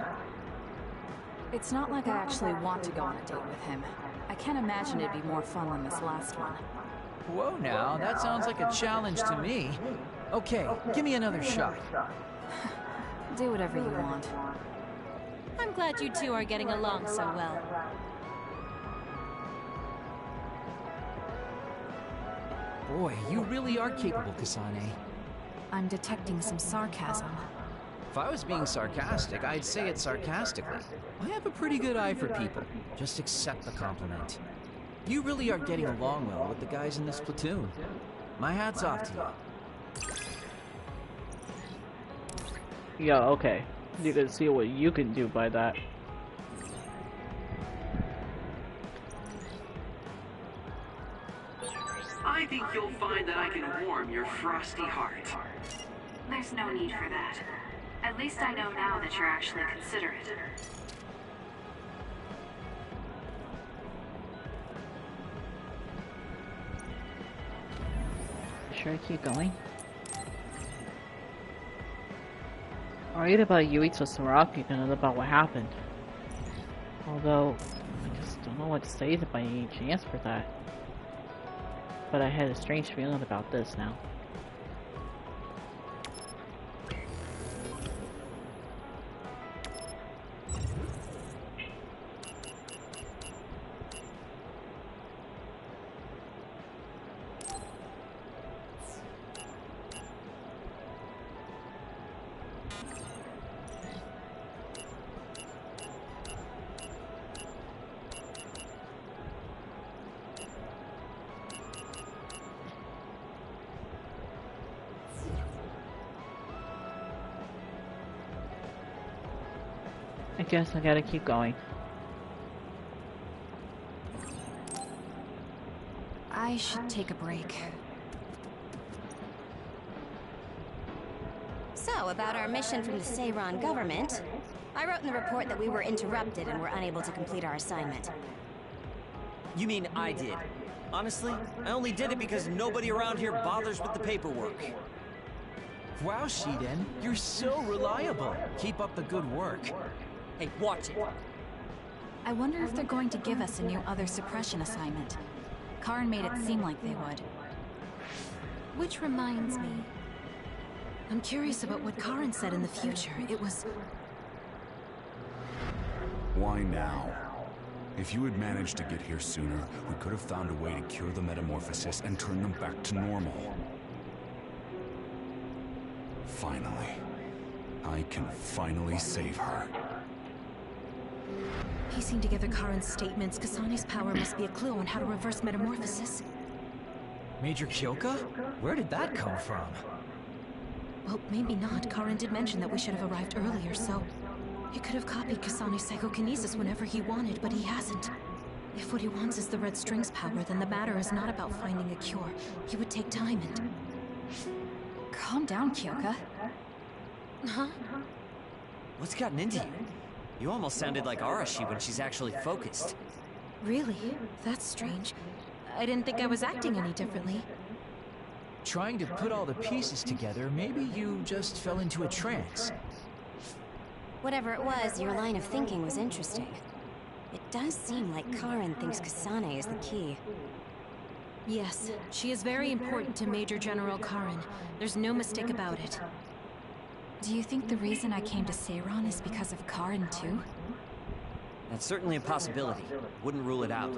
It's not like I actually want to go on a date with him. I can't imagine it'd be more fun than this last one. Whoa now, that sounds like a challenge to me. Okay, give me another shot. Do whatever you want. I'm glad you two are getting along so well. Boy, you really are capable, Kasane. I'm detecting some sarcasm. If I was being sarcastic, I'd say it sarcastically. I have a pretty good eye for people. Just accept the compliment. You really are getting along well with the guys in this platoon. My hat's off to you. Yeah, okay. You can see what you can do by that. I think you'll find that I can warm your frosty heart. There's no need for that. At least I know now that you're actually considerate. Should I keep going? I read about Yuito Saraki and about what happened. Although, I just don't know what to say by any chance for that. But I had a strange feeling about this now. I guess I gotta keep going. I should take a break. So, about our mission from the Seiran government, I wrote in the report that we were interrupted and were unable to complete our assignment. You mean I did? Honestly, I only did it because nobody around here bothers with the paperwork. Wow, Shiden, you're so reliable. Keep up the good work. Hey, watch it. I wonder if they're going to give us a new other suppression assignment. Karn made it seem like they would. Which reminds me, I'm curious about what Karen said in the future. It was... Why now? If you had managed to get here sooner, we could have found a way to cure the metamorphosis and turn them back to normal. Finally. I can finally save her. Piecing together Karen's statements, Kasane's power must be a clue on how to reverse metamorphosis. Major Kyoka? Where did that come from? Well, maybe not. Karen did mention that we should have arrived earlier, so... He could have copied Kasane's psychokinesis whenever he wanted, but he hasn't. If what he wants is the Red String's power, then the matter is not about finding a cure. He would take time and... Calm down, Kyoka. Huh? What's gotten into you? You almost sounded like Arashi when she's actually focused. Really? That's strange. I didn't think I was acting any differently. Trying to put all the pieces together, maybe you just fell into a trance. Whatever it was, your line of thinking was interesting. It does seem like Karen thinks Kasane is the key. Yes, she is very important to Major General Karen. There's no mistake about it. Do you think the reason I came to Seiran is because of Karen too? That's certainly a possibility. Wouldn't rule it out.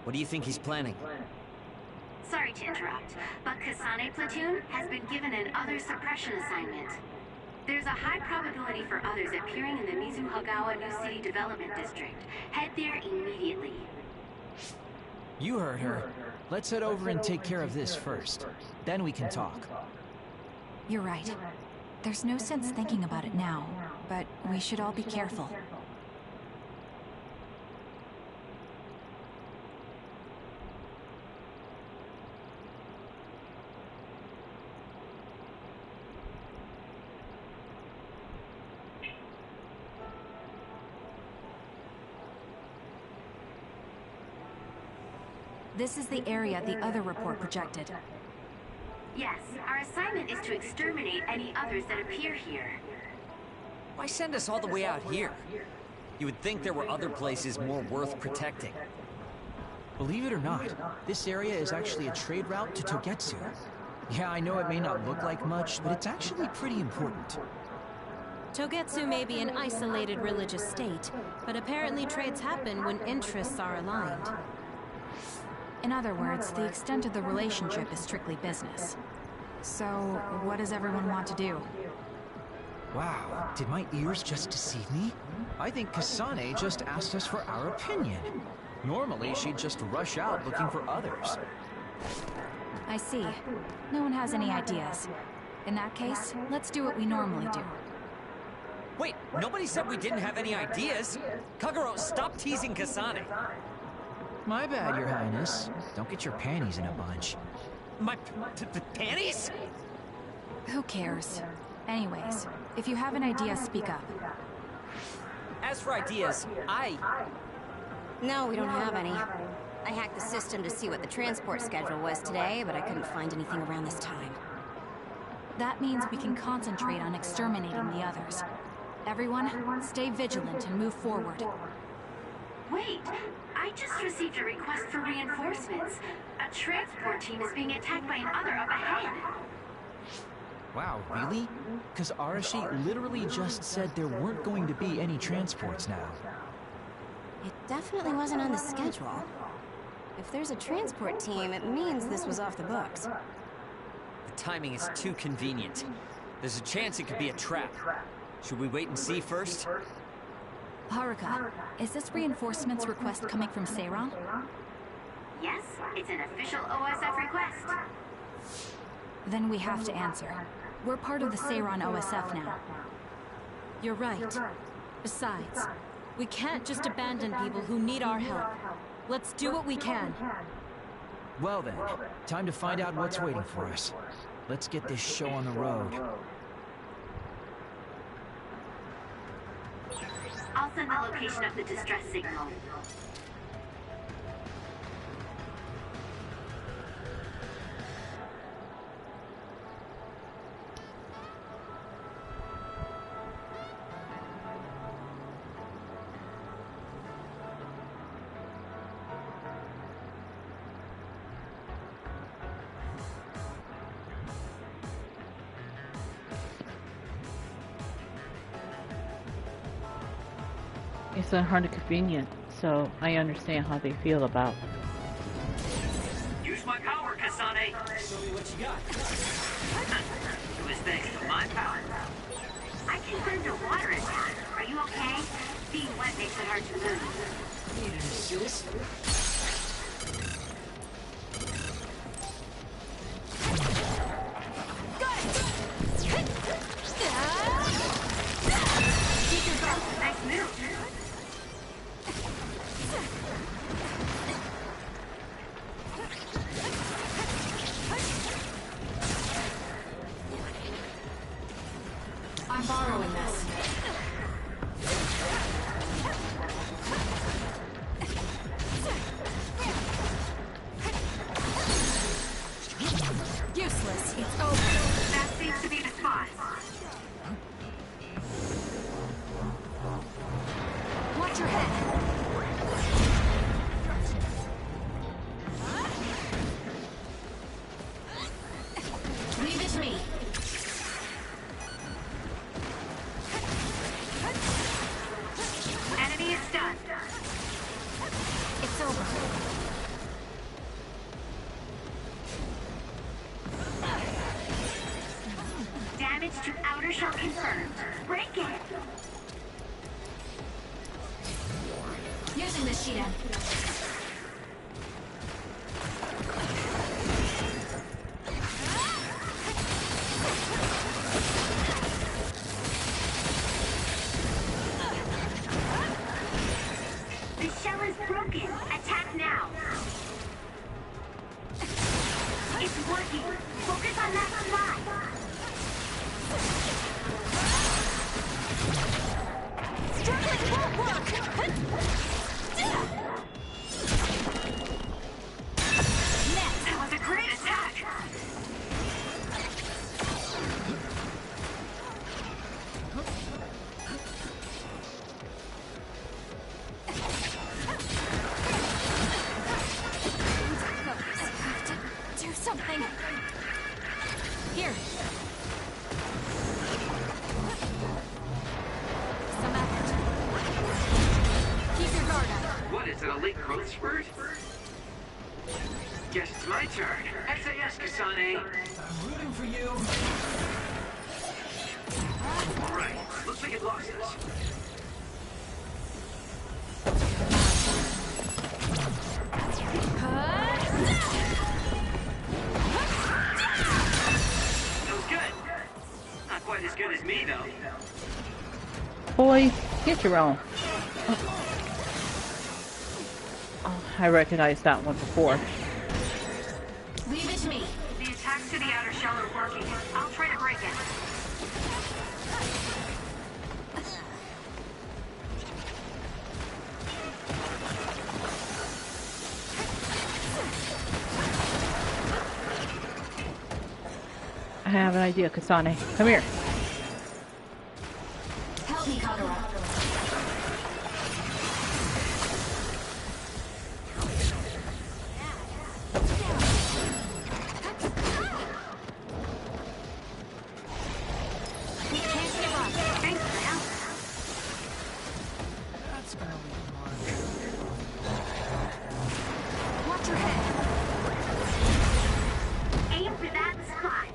What do you think he's planning? Sorry to interrupt, but Kasane Platoon has been given an other suppression assignment. There's a high probability for others appearing in the Mizuhagawa New City Development District. Head there immediately. You heard her. Let's head over and take care of this first. Then we can talk. You're right. There's no sense thinking about it now, but we should all be careful. This is the area the other report projected. Yes, our assignment is to exterminate any others that appear here. Why send us all the way out here? You would think there were other places more worth protecting. Believe it or not, this area is actually a trade route to Togetsu. Yeah, I know it may not look like much, but it's actually pretty important. Togetsu may be an isolated religious state, but apparently trades happen when interests are aligned. In other words, the extent of the relationship is strictly business. So, what does everyone want to do? Wow, did my ears just deceive me? I think Kasane just asked us for our opinion. Normally, she'd just rush out looking for others. I see. No one has any ideas. In that case, let's do what we normally do. Wait, nobody said we didn't have any ideas! Kagero, stop teasing Kasane! My bad, Your Highness. Don't get your panties in a bunch. My panties? Who cares? Anyways, if you have an idea, speak up. As for ideas, No, we don't have any. I hacked the system to see what the transport schedule was today, but I couldn't find anything around this time. That means we can concentrate on exterminating the others. Everyone, stay vigilant and move forward. Wait, I just received a request for reinforcements. A transport team is being attacked by an other up ahead. Wow, really? Because Arashi literally just said there weren't going to be any transports now. It definitely wasn't on the schedule. If there's a transport team, it means this was off the books. The timing is too convenient. There's a chance it could be a trap. Should we wait and see first? Haruka, is this reinforcements request coming from Seiran? Yes, it's an official OSF request. Then we have to answer. We're part of the Seiran OSF now. You're right. Besides, we can't just abandon people who need our help. Let's do what we can. Well then, time to find out what's waiting for us. Let's get this show on the road. I'll send the location of the distress signal. It's hard and convenient, so I understand how they feel about. Use my power, Kasane. Show me what you got. It was thanks to my power. I can burn the water in that. Are you okay? Being wet makes it hard to move. Need an assist? Nice move. I'm borrowing this. Useless. It's over. That seems to be the spot. Watch your head. Leave it to me. Enemy is stunned. It's over. Damage to outer shell confirmed. Break it. Using the Sheeta. The shell is broken. Attack now. It's working. Focus on that spot. Struggling won't work. That was a great attack. Do something. Here. Some effort. Keep your guard up. What is it, a late growth spurt? Guess it's my turn. SAS, Kasane. I'm rooting for you. Alright, looks like it lost us. That was good. Not quite as good as me, though. Boy, get your own. Oh, I recognized that one before. Leave it to me. The attacks to the outer shell are working. I'll try to break it. I have an idea, Kasane. Come here. Help me, Kagura. We can't give up. Thanks for the help. That's gonna be hard. Watch your head. Aim for that spot.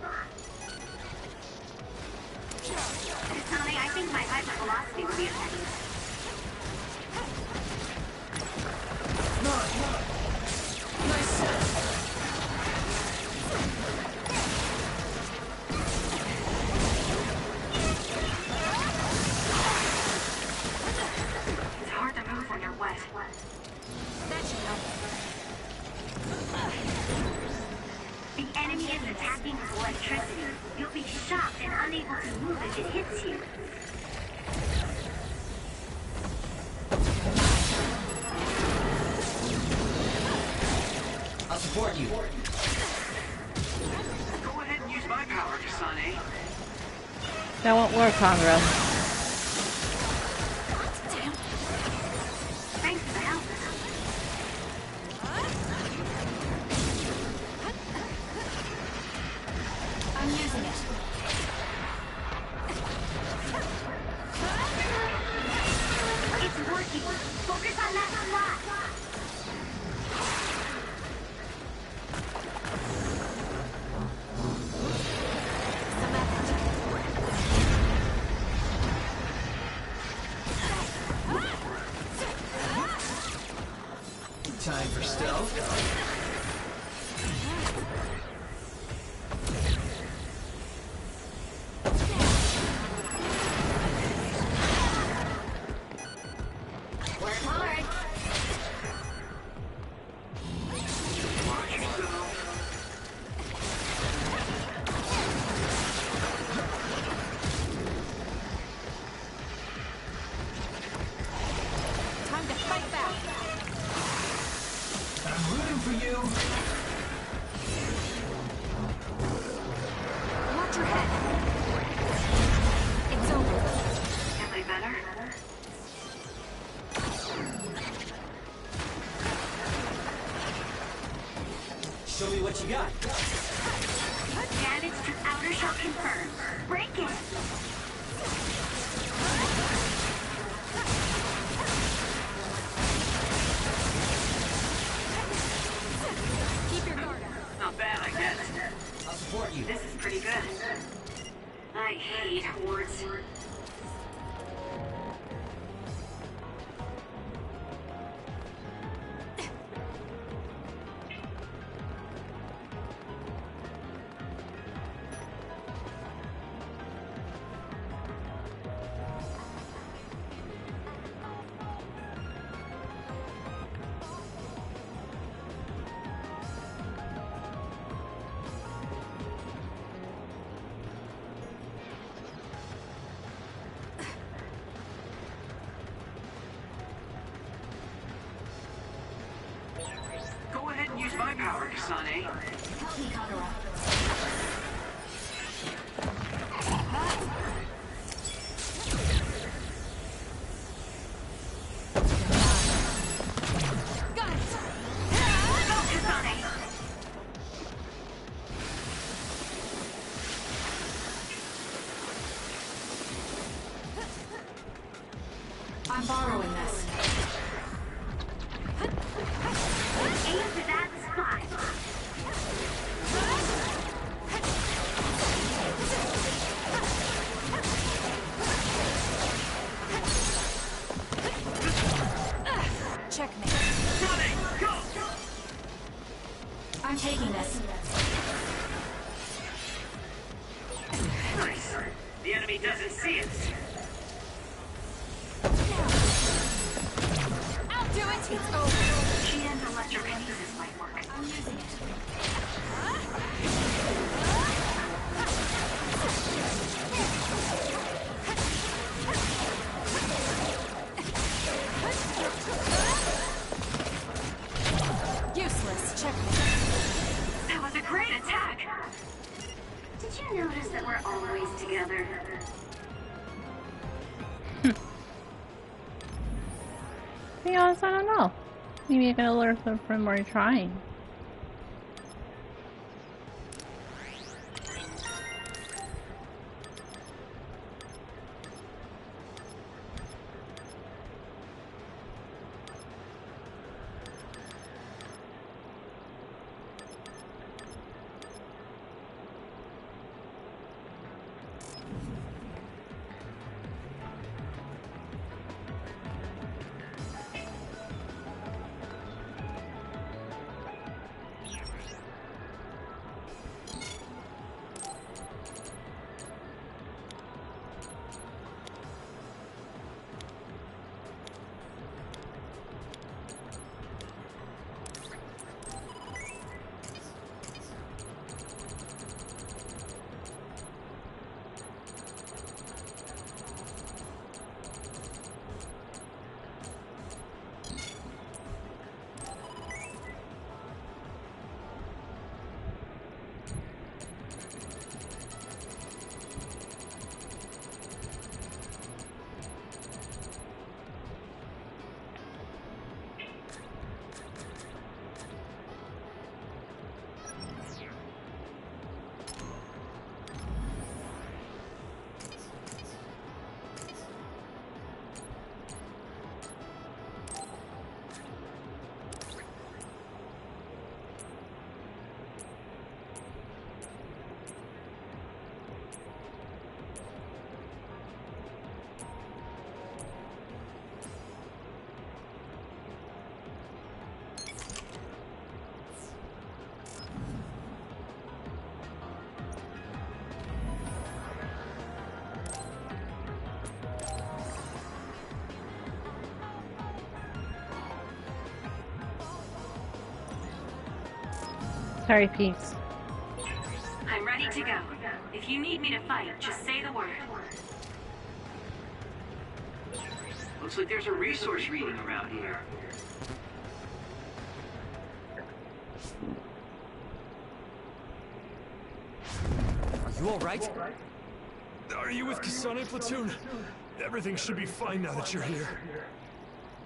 Kasane, I think my hypervelocity will be effective. Nice set. It's hard to move when you're wet. That should help. The enemy is attacking with electricity. You'll be shocked and unable to move if it hits you. I'll support you. Go ahead and use my power, Kasane. That won't work, Conrad. Thanks for the help. I'm using it. It's working. Time for stealth. Show me what you got. Damage to outer shell confirmed. Break it. Keep your guard up. Not bad, I guess. I'll support you. This is pretty good. I hate hordes. Go ahead and use my power, Kasane. Help me, Kagura. I'm borrowing this. Aim for that spot. Checkmate. Kasane, go! I'm taking this. Nice. The enemy doesn't see us. I'll do it! It's over. Shien's electrokinesis might work. I'm using it. Useless. Checkmate. That was a great attack. Did you notice that we're always together? To be honest, I don't know. Maybe you're gonna learn from where you're trying. Sorry, Peace. I'm ready to go. If you need me to fight, just say the word. Looks like there's a resource reading around here. Are you alright? Are you with Kasane platoon? Everything should be fine now that you're here.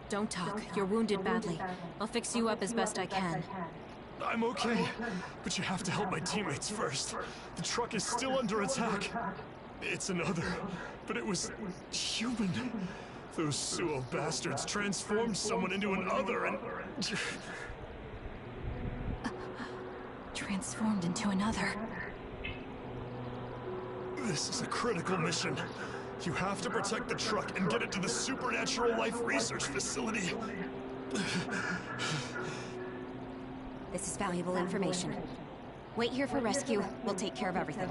Don't talk. You're wounded badly. I'll fix you up as best I can. I'm okay, but you have to help my teammates first. The truck is still under attack. It's another, but it was human. Those Suo bastards transformed someone into another and... Transformed into another. This is a critical mission. You have to protect the truck and get it to the Supernatural Life Research Facility. This is valuable information. Wait here for rescue. We'll take care of everything.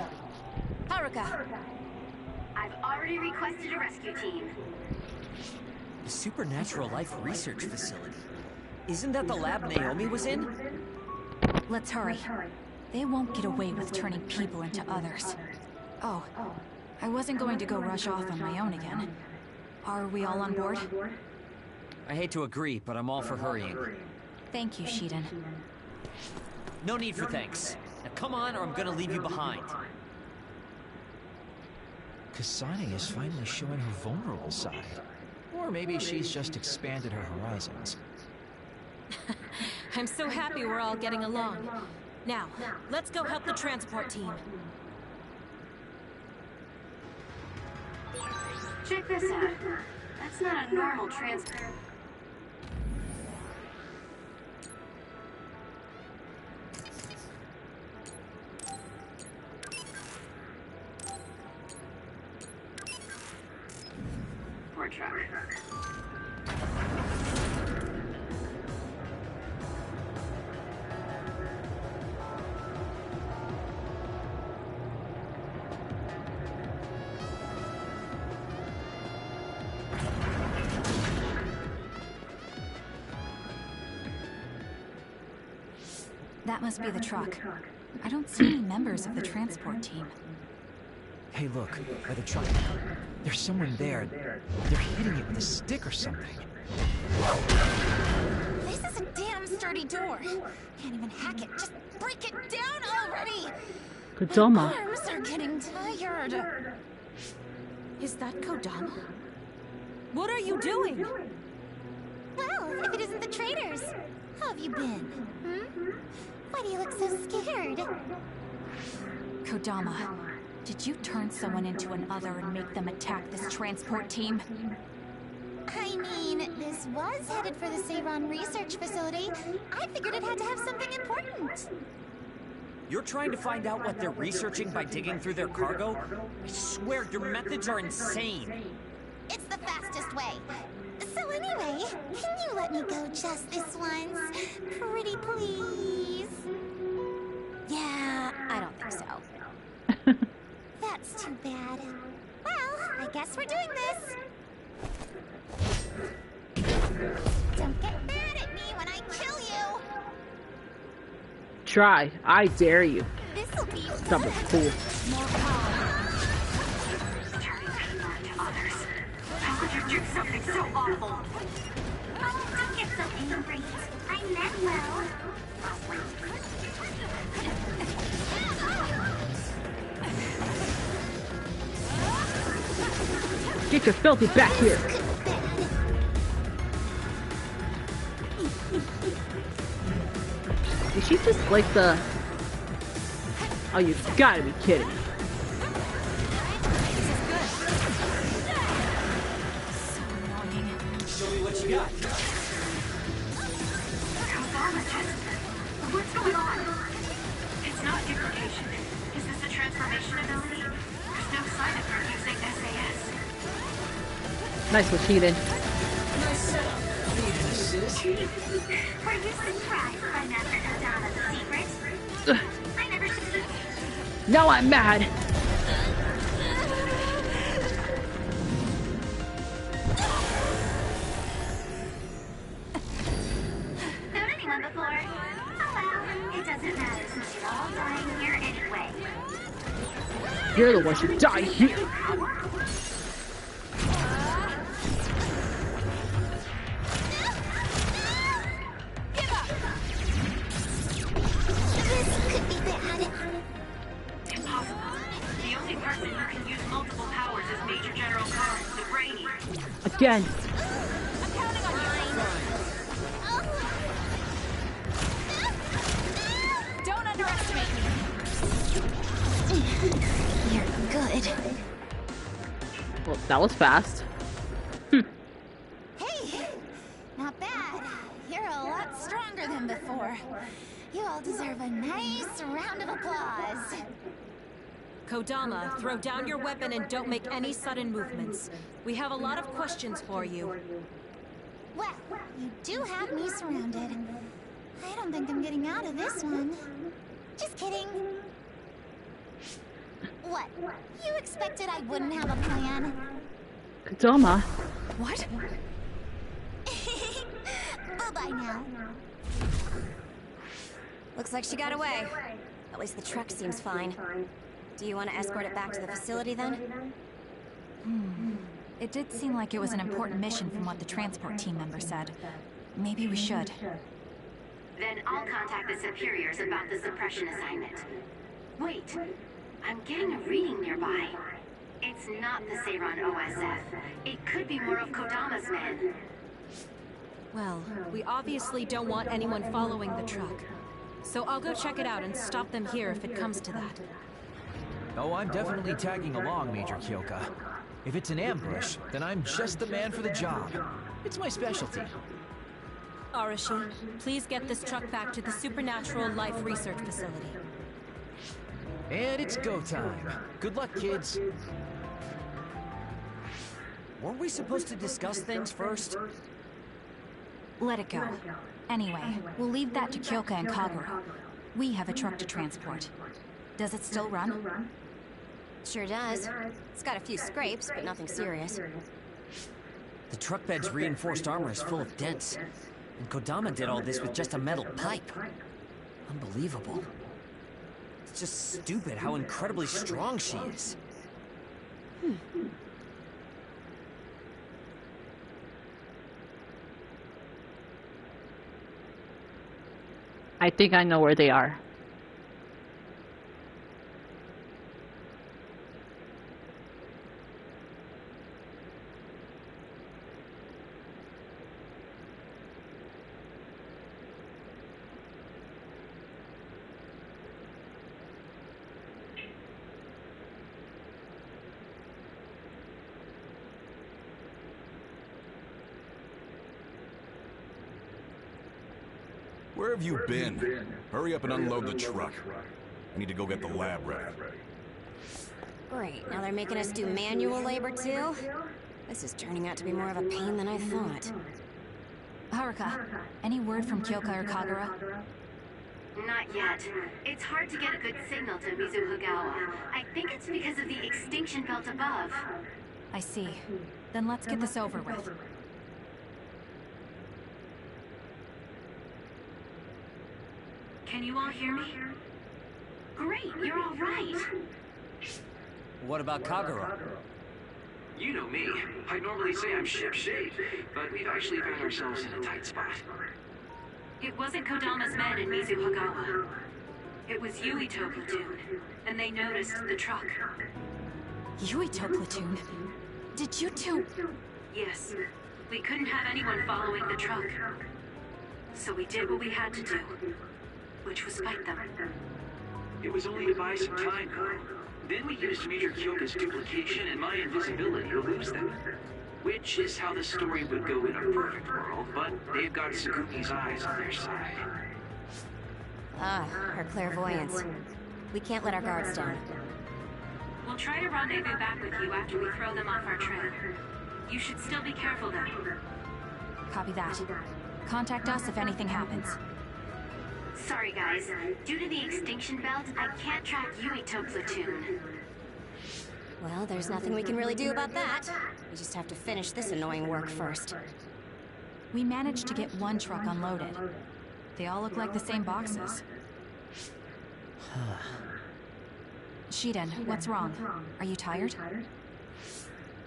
Haruka! I've already requested a rescue team. The Supernatural Life Research Facility. Isn't that the lab Naomi was in? Let's hurry. They won't get away with turning people into others. Oh, I wasn't going to go rush off on my own again. Are we all on board? I hate to agree, but I'm all for hurrying. Thank you, Shiden. No need for thanks. Now come on, or I'm gonna leave you behind. Kasane is finally showing her vulnerable side. Or maybe she's just expanded her horizons. I'm so happy we're all getting along. Now, let's go help the transport team. Check this out. That's not a normal transport. Poor truck. That must be the truck. I don't see any members of the transport team. Hey, look, by the truck. There's someone there. They're hitting it with a stick or something. This is a damn sturdy door. Can't even hack it. Just break it down already! Kodama. My arms are getting tired. Is that Kodama? What are you doing? Well, if it isn't the traitors, how have you been? Why do you look so scared? Kodama, did you turn someone into an other and make them attack this transport team? I mean, this was headed for the Seiran Research Facility. I figured it had to have something important. You're trying to find out what they're researching by digging through their cargo? I swear, your methods are insane. It's the fastest way. So anyway, can you let me go just this once? Pretty please? Yeah, I don't think so. That's too bad. Well, I guess we're doing this. Don't get mad at me when I kill you. Try. I dare you. This'll be Stop it, cool. more power. Turning people into others. How could you do something so awful? Oh, don't get so angry. I meant well. Get your filthy back here. Is she just like the... Oh, you gotta be kidding me. Show me what you got. What's going on? It's not duplication. Is this a transformation ability? There's no sign of her using SAS. Nice one, cheated. Nice setup. Need an assist? Were you surprised by Master Kodama's secret? I never should have... Now I'm mad. Known anyone before? Oh well, it doesn't matter since all dying here anyway. You're the one who should die here. This could be bad. Impossible. The only person who can use multiple powers is Major General Karn, the Brainy. Again. I'm counting on you. Don't underestimate me. You're good. Well, that was fast. Hey, not bad. You're a lot stronger than before. You all deserve a nice round of applause. Kodama, throw down your weapon and don't make any sudden movements. We have a lot of questions for you. Well, you do have me surrounded. I don't think I'm getting out of this one. Just kidding. What? You expected I wouldn't have a plan? Kodama. What? Bye-bye now. Looks like she got away. At least the truck seems fine. Do you want to escort it back to the facility then? It did seem like it was an important mission from what the transport team member said. Maybe we should. Then I'll contact the superiors about the suppression assignment. Wait, I'm getting a reading nearby. It's not the Seiran OSF. It could be more of Kodama's men. Well, we obviously don't want anyone following the truck. So I'll go check it out and stop them here if it comes to that. Oh, I'm definitely tagging along, Major Kyoka. If it's an ambush, then I'm just the man for the job. It's my specialty. Arashi, please get this truck back to the Supernatural Life Research Facility. And it's go time. Good luck, kids. Weren't we supposed to discuss things first? Let it go. Anyway, we'll leave that to Kyoka and Kagura. We have a truck to transport. Does it still run? Sure does. It's got a few scrapes, but nothing serious. The truck bed's reinforced armor is full of dents. And Kodama did all this with just a metal pipe. Unbelievable. It's just stupid how incredibly strong she is. I think I know where they are. Where have you been? Hurry up and unload the truck. I need to go get the lab ready. Great, now they're making us do manual labor too? This is turning out to be more of a pain than I thought. Haruka, any word from Kyoka or Kagura? Not yet. It's hard to get a good signal to Mizuhagawa. I think it's because of the extinction belt above. I see. Then let's get this over with. Can you all hear me? Great, you're all right. What about Kagura? You know me. I normally say I'm ship-shape, but we've actually found ourselves in a tight spot. It wasn't Kodama's men in Mizuhagawa. It was Yuito platoon, and they noticed the truck. Yuito platoon? Did you two... Yes. We couldn't have anyone following the truck. So we did what we had to do, which was fight them. It was only to buy some time, though. Then we used Major Kyoka's duplication and my invisibility to lose them. Which is how the story would go in a perfect world, but they've got Sukumi's eyes on their side. Ah, her clairvoyance. We can't let our guards down. We'll try to rendezvous back with you after we throw them off our trail. You should still be careful, though. Copy that. Contact us if anything happens. Sorry, guys. Due to the extinction belt, I can't track Yuito platoon. Well, there's nothing we can really do about that. We just have to finish this annoying work first. We managed to get one truck unloaded. They all look like the same boxes. Shiden, what's wrong? Are you tired?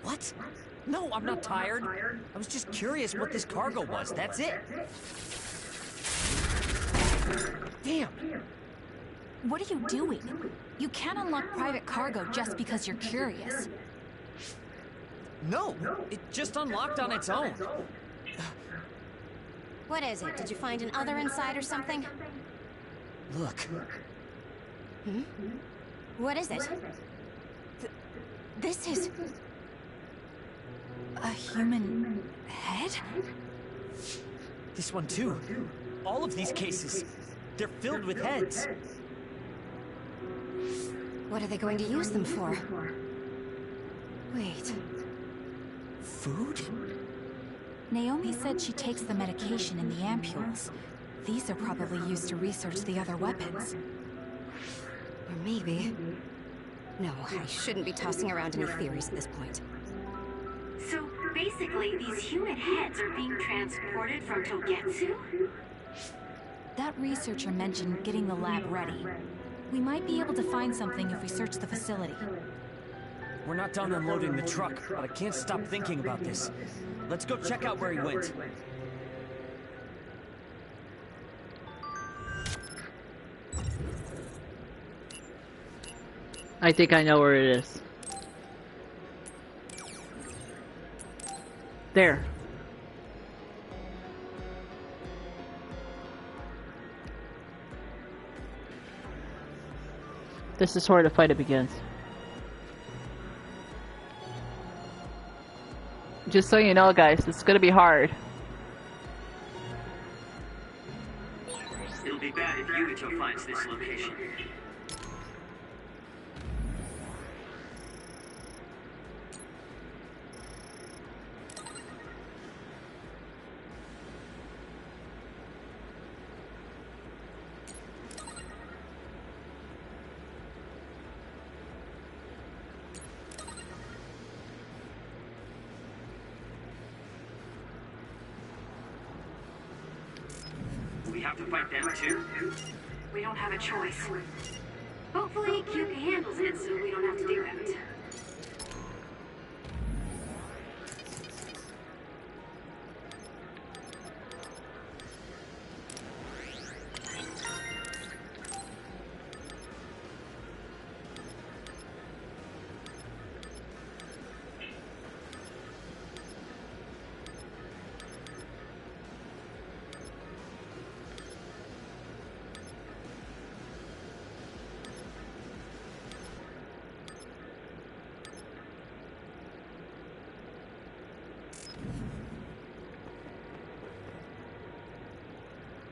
What? No, I'm not tired. I was just curious what this cargo was, that's it. Damn! What are you doing? You can't unlock private cargo just because you're curious. No, it just unlocked on its own. What is it? Did you find an other inside or something? Look. Hmm? What is it? This is... a human head? This one too. All of these cases, they're filled with heads. What are they going to use them for? Wait. Food? Naomi said she takes the medication in the ampules. These are probably used to research the other weapons. Or maybe... No, I shouldn't be tossing around any theories at this point. So basically, these human heads are being transported from Togetsu? That researcher mentioned getting the lab ready. We might be able to find something if we search the facility. We're not done unloading the truck, but I can't stop thinking about this. Let's go check out where he went. I think I know where it is. There. This is where the fight begins. Just so you know, guys, it's gonna be hard. It'll be bad if Yugito finds this location. We have to fight them too? We don't have a choice. Hopefully, Kyuka handles it so we don't have to do it.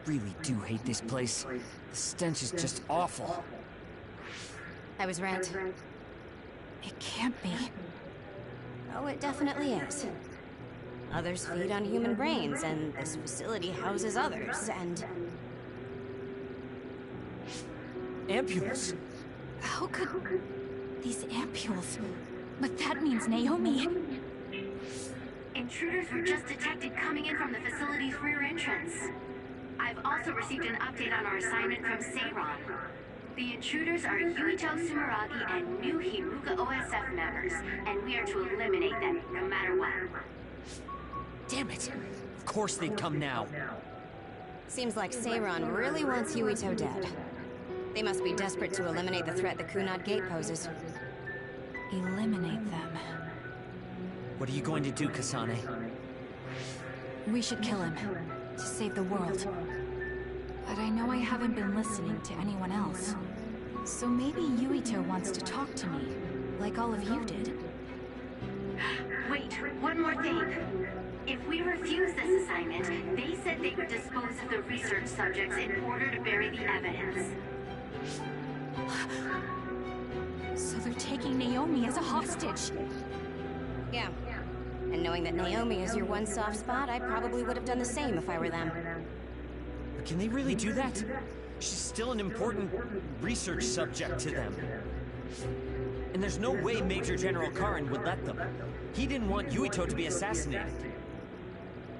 Really do hate this place. The stench is just awful. I was right. It can't be. Oh, it definitely is. Others feed on human brains, and this facility houses others, and... Ampules. How could... these ampules... But that means Naomi... Intruders were just detected coming in from the facility's rear entrance. I've also received an update on our assignment from Seiron. The intruders are Yuito Sumeragi and new Himuka OSF members, and we are to eliminate them, no matter what. Damn it! Of course they'd come now. Seems like Seiron really wants Yuito dead. They must be desperate to eliminate the threat the Kunad Gate poses. Eliminate them. What are you going to do, Kasane? We should kill him, to save the world. But I know I haven't been listening to anyone else. So maybe Yuito wants to talk to me, like all of you did. Wait, one more thing. If we refuse this assignment, they said they would dispose of the research subjects in order to bury the evidence. So they're taking Naomi as a hostage. Yeah. And knowing that Naomi is your one soft spot, I probably would have done the same if I were them. But can they really do that? She's still an important research subject to them. And there's no way Major General Karin would let them. He didn't want Yuito to be assassinated.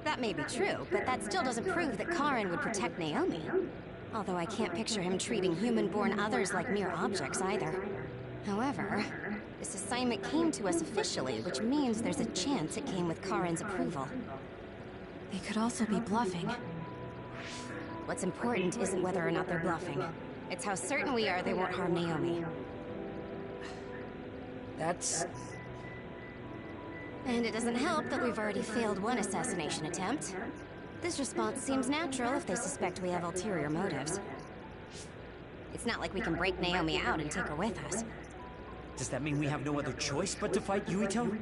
That may be true, but that still doesn't prove that Karin would protect Naomi. Although I can't picture him treating human-born others like mere objects either. However, this assignment came to us officially, which means there's a chance it came with Karen's approval. They could also be bluffing. What's important isn't whether or not they're bluffing. It's how certain we are they won't harm Naomi. That's... And it doesn't help that we've already failed one assassination attempt. This response seems natural if they suspect we have ulterior motives. It's not like we can break Naomi out and take her with us. Does that mean we have no other choice but to fight Yuito?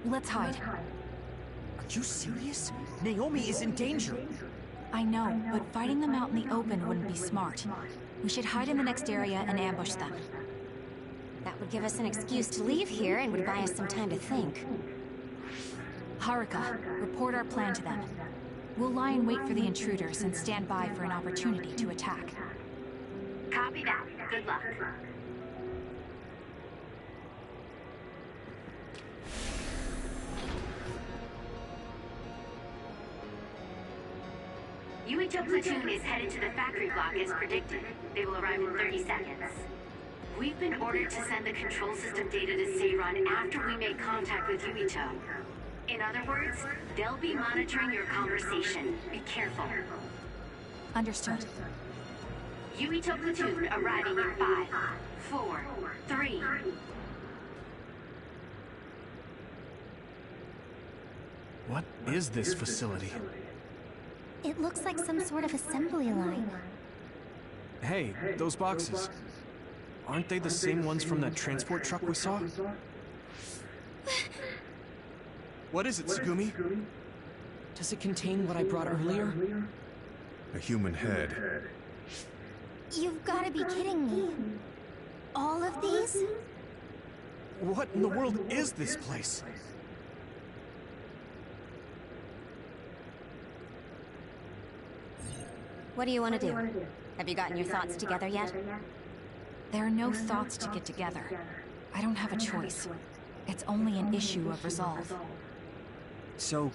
Let's hide. Are you serious? Naomi is in danger. I know, but fighting them out in the open wouldn't be smart. We should hide in the next area and ambush them. That would give us an excuse to leave here and would buy us some time to think. Haruka, report our plan to them. We'll lie in wait for the intruders and stand by for an opportunity to attack. Copy that. Good luck. Yuito platoon is headed to the factory block as predicted. They will arrive in 30 seconds. We've been ordered to send the control system data to Seiron after we make contact with Yuito. In other words, they'll be monitoring your conversation. Be careful. Understood. Yuito platoon arriving in 5, 4, 3... What is this facility? It looks like some sort of assembly line. Hey, those boxes. Aren't they the same ones from that transport truck we saw? What is it, Tsugumi? Does it contain what I brought earlier? A human head. You've got to be kidding me. All of these? What in the world is this place? What do you want to do? Have you gotten your thoughts together yet? There are no thoughts to get together. I don't have a choice. It's only an issue of resolve. So,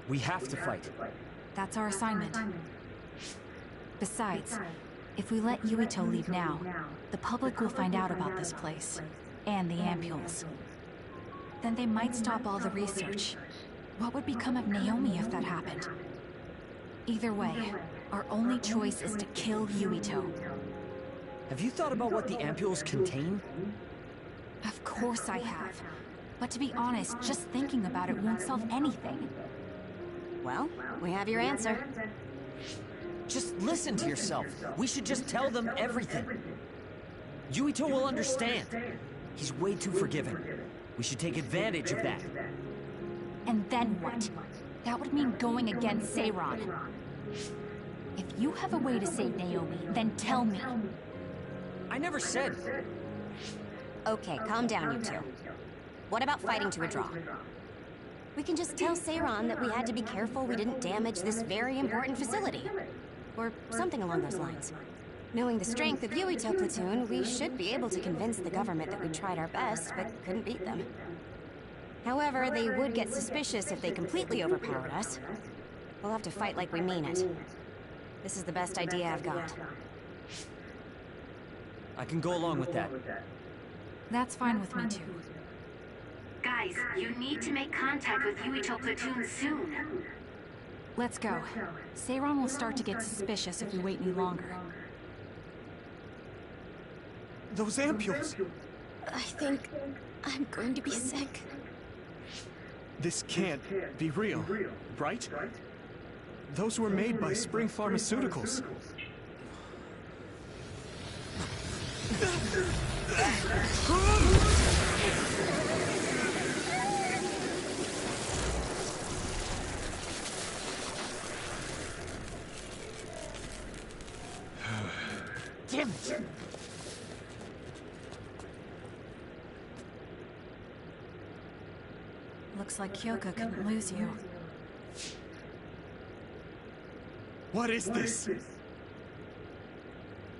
we have to fight. That's our assignment. Besides, if we let Yuito leave now, the public will find out about this place, and the ampules. Then they might stop all the research. What would become of Naomi if that happened? Either way, our only choice is to kill Yuito. Have you thought about what the ampules contain? Of course I have. But to be honest, just thinking about it won't solve anything. Well, we have your answer. Just listen to yourself. We should just tell them everything. Yuito will understand. He's way too forgiving. We should take advantage of that. And then what? That would mean going against Seiron. If you have a way to save Naomi, then tell me. I never said... Okay, calm down, you two. What about fighting to a draw? We can just tell Seiron that we had to be careful we didn't damage this very important facility. Or something along those lines. Knowing the strength of Yuito platoon, we should be able to convince the government that we tried our best, but couldn't beat them. However, they would get suspicious if they completely overpowered us. We'll have to fight like we mean it. This is the best idea I've got. I can go along with that. That's fine with me too. Guys, you need to make contact with Yuito platoon soon. Let's go. Seiron will start to get suspicious if we wait any longer. Those ampules! I think I'm going to be sick. This can't be real, right? Those were made by Spring Pharmaceuticals. Damn it! Looks like Kyoka couldn't lose you. What is this?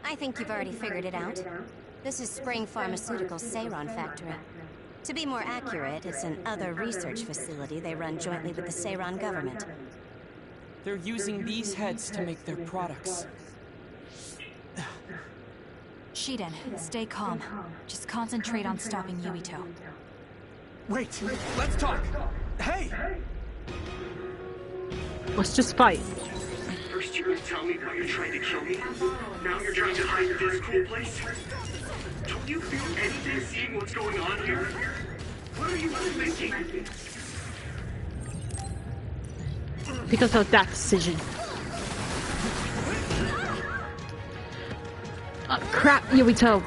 I think you've already figured it out. This is Spring Pharmaceuticals' Seiron factory. To be more accurate, it's an other research facility they run jointly with the Seiron government. They're using these heads to make their products. Shiden, stay calm. Just concentrate on stopping Yuito. Wait, let's talk. Hey! Let's just fight. First you're gonna tell me why you're trying to kill me. Now you're trying to hide this cool place. Don't you feel anything seeing what's going on here? What are you thinking? Because of that decision. Crap, Yuito.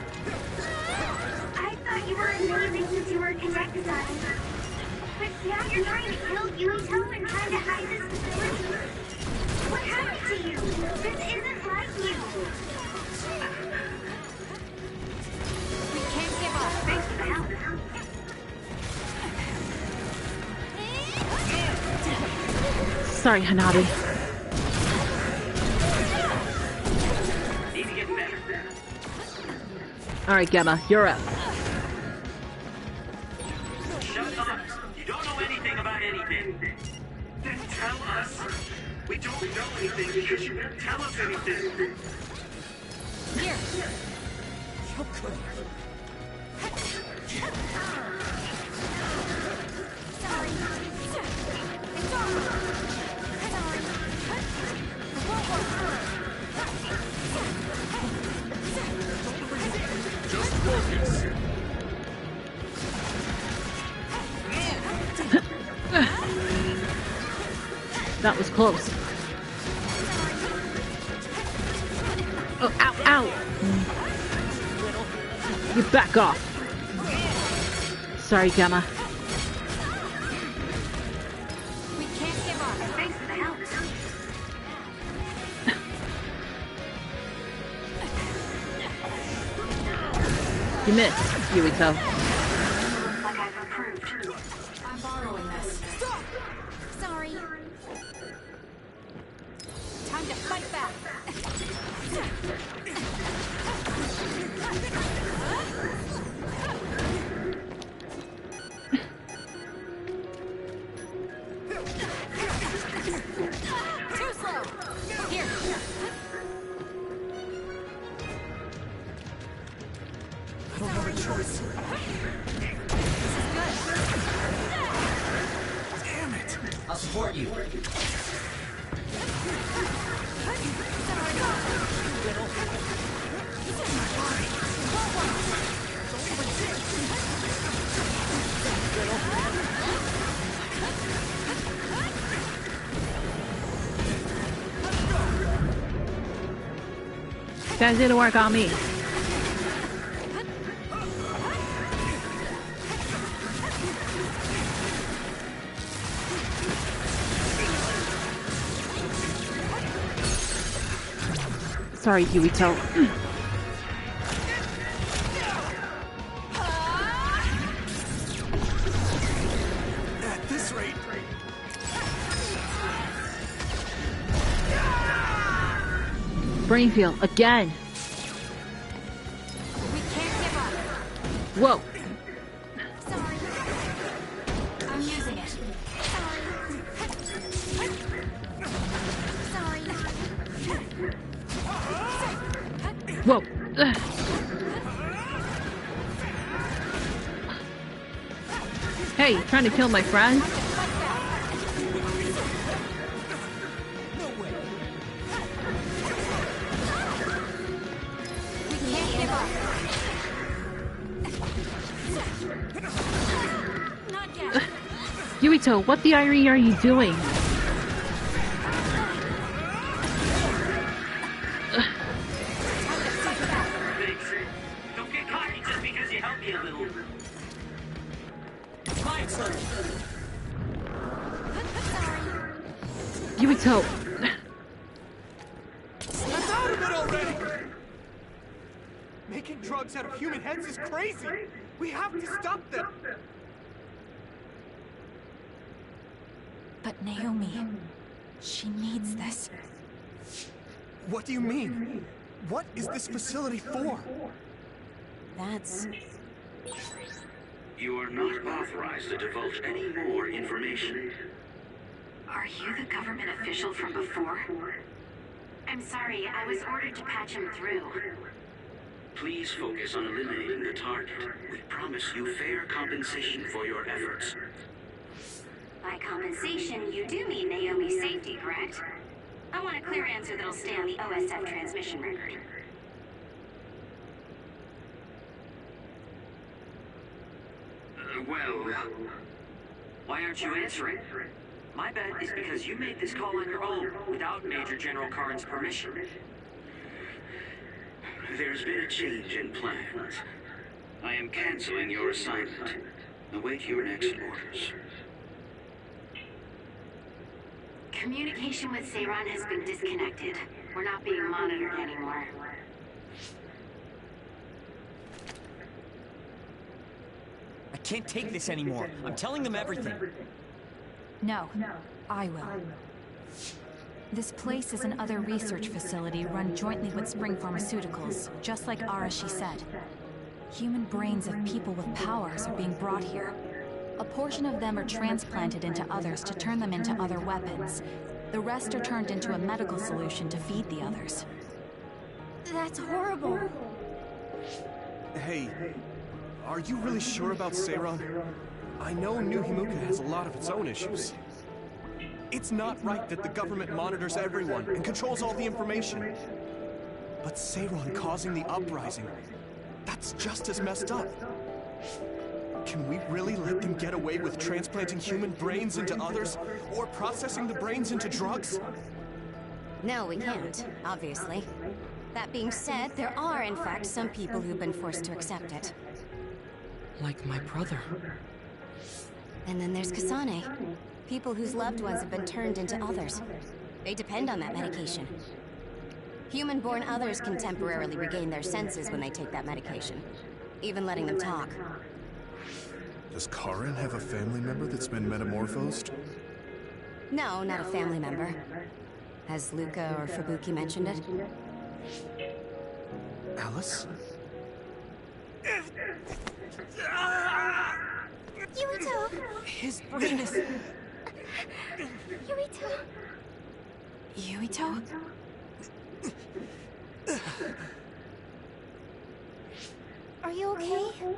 I thought you were amazing since you were connected. But now you're trying to kill Yuito and trying to hide this facility. What happened to you? This isn't like you. We can't give up. Thanks for the help. Sorry, Hanabi. Need to get better. Alright, Gemma, you're up. Shut up! You don't know anything about anything. Then tell us. We don't know anything because you won't tell us anything. Here. Sorry. It's over. Sorry. It won't work. Just focus. That was close. Oh, ow, ow! You back off. Sorry, Gemma. We can't give up. Thanks for the help. You missed, Yuito. Looks like I've improved. I'm borrowing this. Stop! Sorry. Time to fight back. Too slow. Here. I don't have a choice. Damn it! I'll support you. Guys didn't work on me. Sorry, Yuito. At this rate... Brainfield, again. We can't give up. Whoa. Sorry. I'm using it. Sorry. Sorry. Whoa. Ugh. Hey, you trying to kill my friend? We can't give up. Not yet. Yuito, what the irony are you doing? Thanks. Don't get cocky just because you helped me a little. My turn. Yuito. Snap out of it already! Making drugs out of human heads is crazy! We have to stop them! But Naomi, she needs this. What do you mean? What is this facility for? That's... You are not authorized to divulge any more information. Are you the government official from before? I'm sorry, I was ordered to patch him through. Please focus on eliminating the target. We promise you fair compensation for your efforts. By compensation, you do mean Naomi's safety, correct? I want a clear answer that'll stay on the OSF transmission record. Well... Why aren't you answering? My bet is because you made this call on your own, without Major General Karn's permission. There's been a change in plans. I am canceling your assignment. Await your next orders. Communication with Seiran has been disconnected. We're not being monitored anymore. I can't take this anymore. I'm telling them everything. No, I will. This place is another research facility run jointly with Spring Pharmaceuticals, just like Arashi said. Human brains of people with powers are being brought here. A portion of them are transplanted into others to turn them into other weapons. The rest are turned into a medical solution to feed the others. That's horrible. Hey, are you really sure about Seiran? I know New Himuka has a lot of its own issues. It's not right that the government monitors everyone and controls all the information. But Seiran causing the uprising, that's just as messed up. Can we really let them get away with transplanting human brains into others, or processing the brains into drugs? No, we can't, obviously. That being said, there are, in fact, some people who've been forced to accept it. Like my brother. And then there's Kasane. People whose loved ones have been turned into others. They depend on that medication. Human-born others can temporarily regain their senses when they take that medication, even letting them talk. Does Karin have a family member that's been metamorphosed? No, not a family member. Has Luca or Fubuki mentioned it? Alice? Yuito! His brain is... Yuito! Yuito? Are you okay?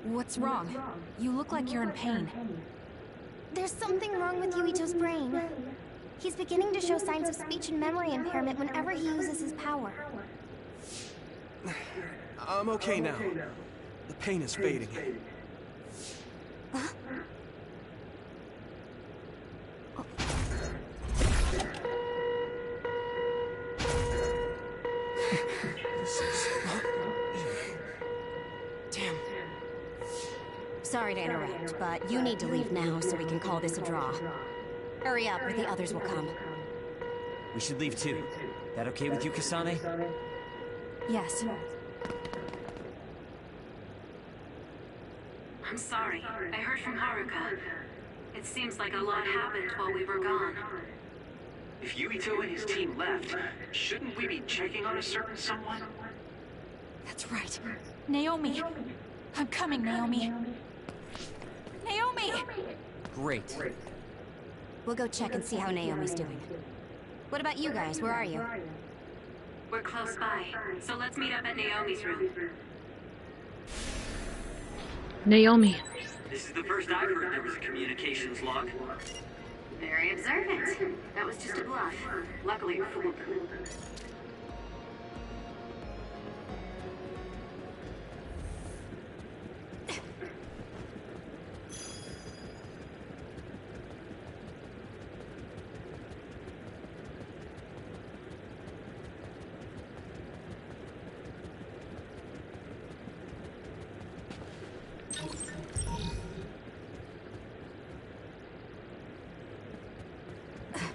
What's wrong? You look like you're in pain. There's something wrong with Yuito's brain. He's beginning to show signs of speech and memory impairment whenever he uses his power. I'm okay now. The pain is fading. Damn. Sorry to interrupt, but you need to leave now so we can call this a draw. Hurry up, or the others will come. We should leave too. That okay with you, Kasane? Yes. I'm sorry. I heard from Haruka. It seems like a lot happened while we were gone. If Yuito and his team left, shouldn't we be checking on a certain someone? That's right. Naomi! I'm coming, Naomi! Naomi! Great. We'll go check and see how Naomi's doing. What about you guys? Where are you? We're close by, so let's meet up at Naomi's room. Naomi. This is the first I've heard there was a communications log. Very observant. That was just a bluff. Luckily, you fooled them.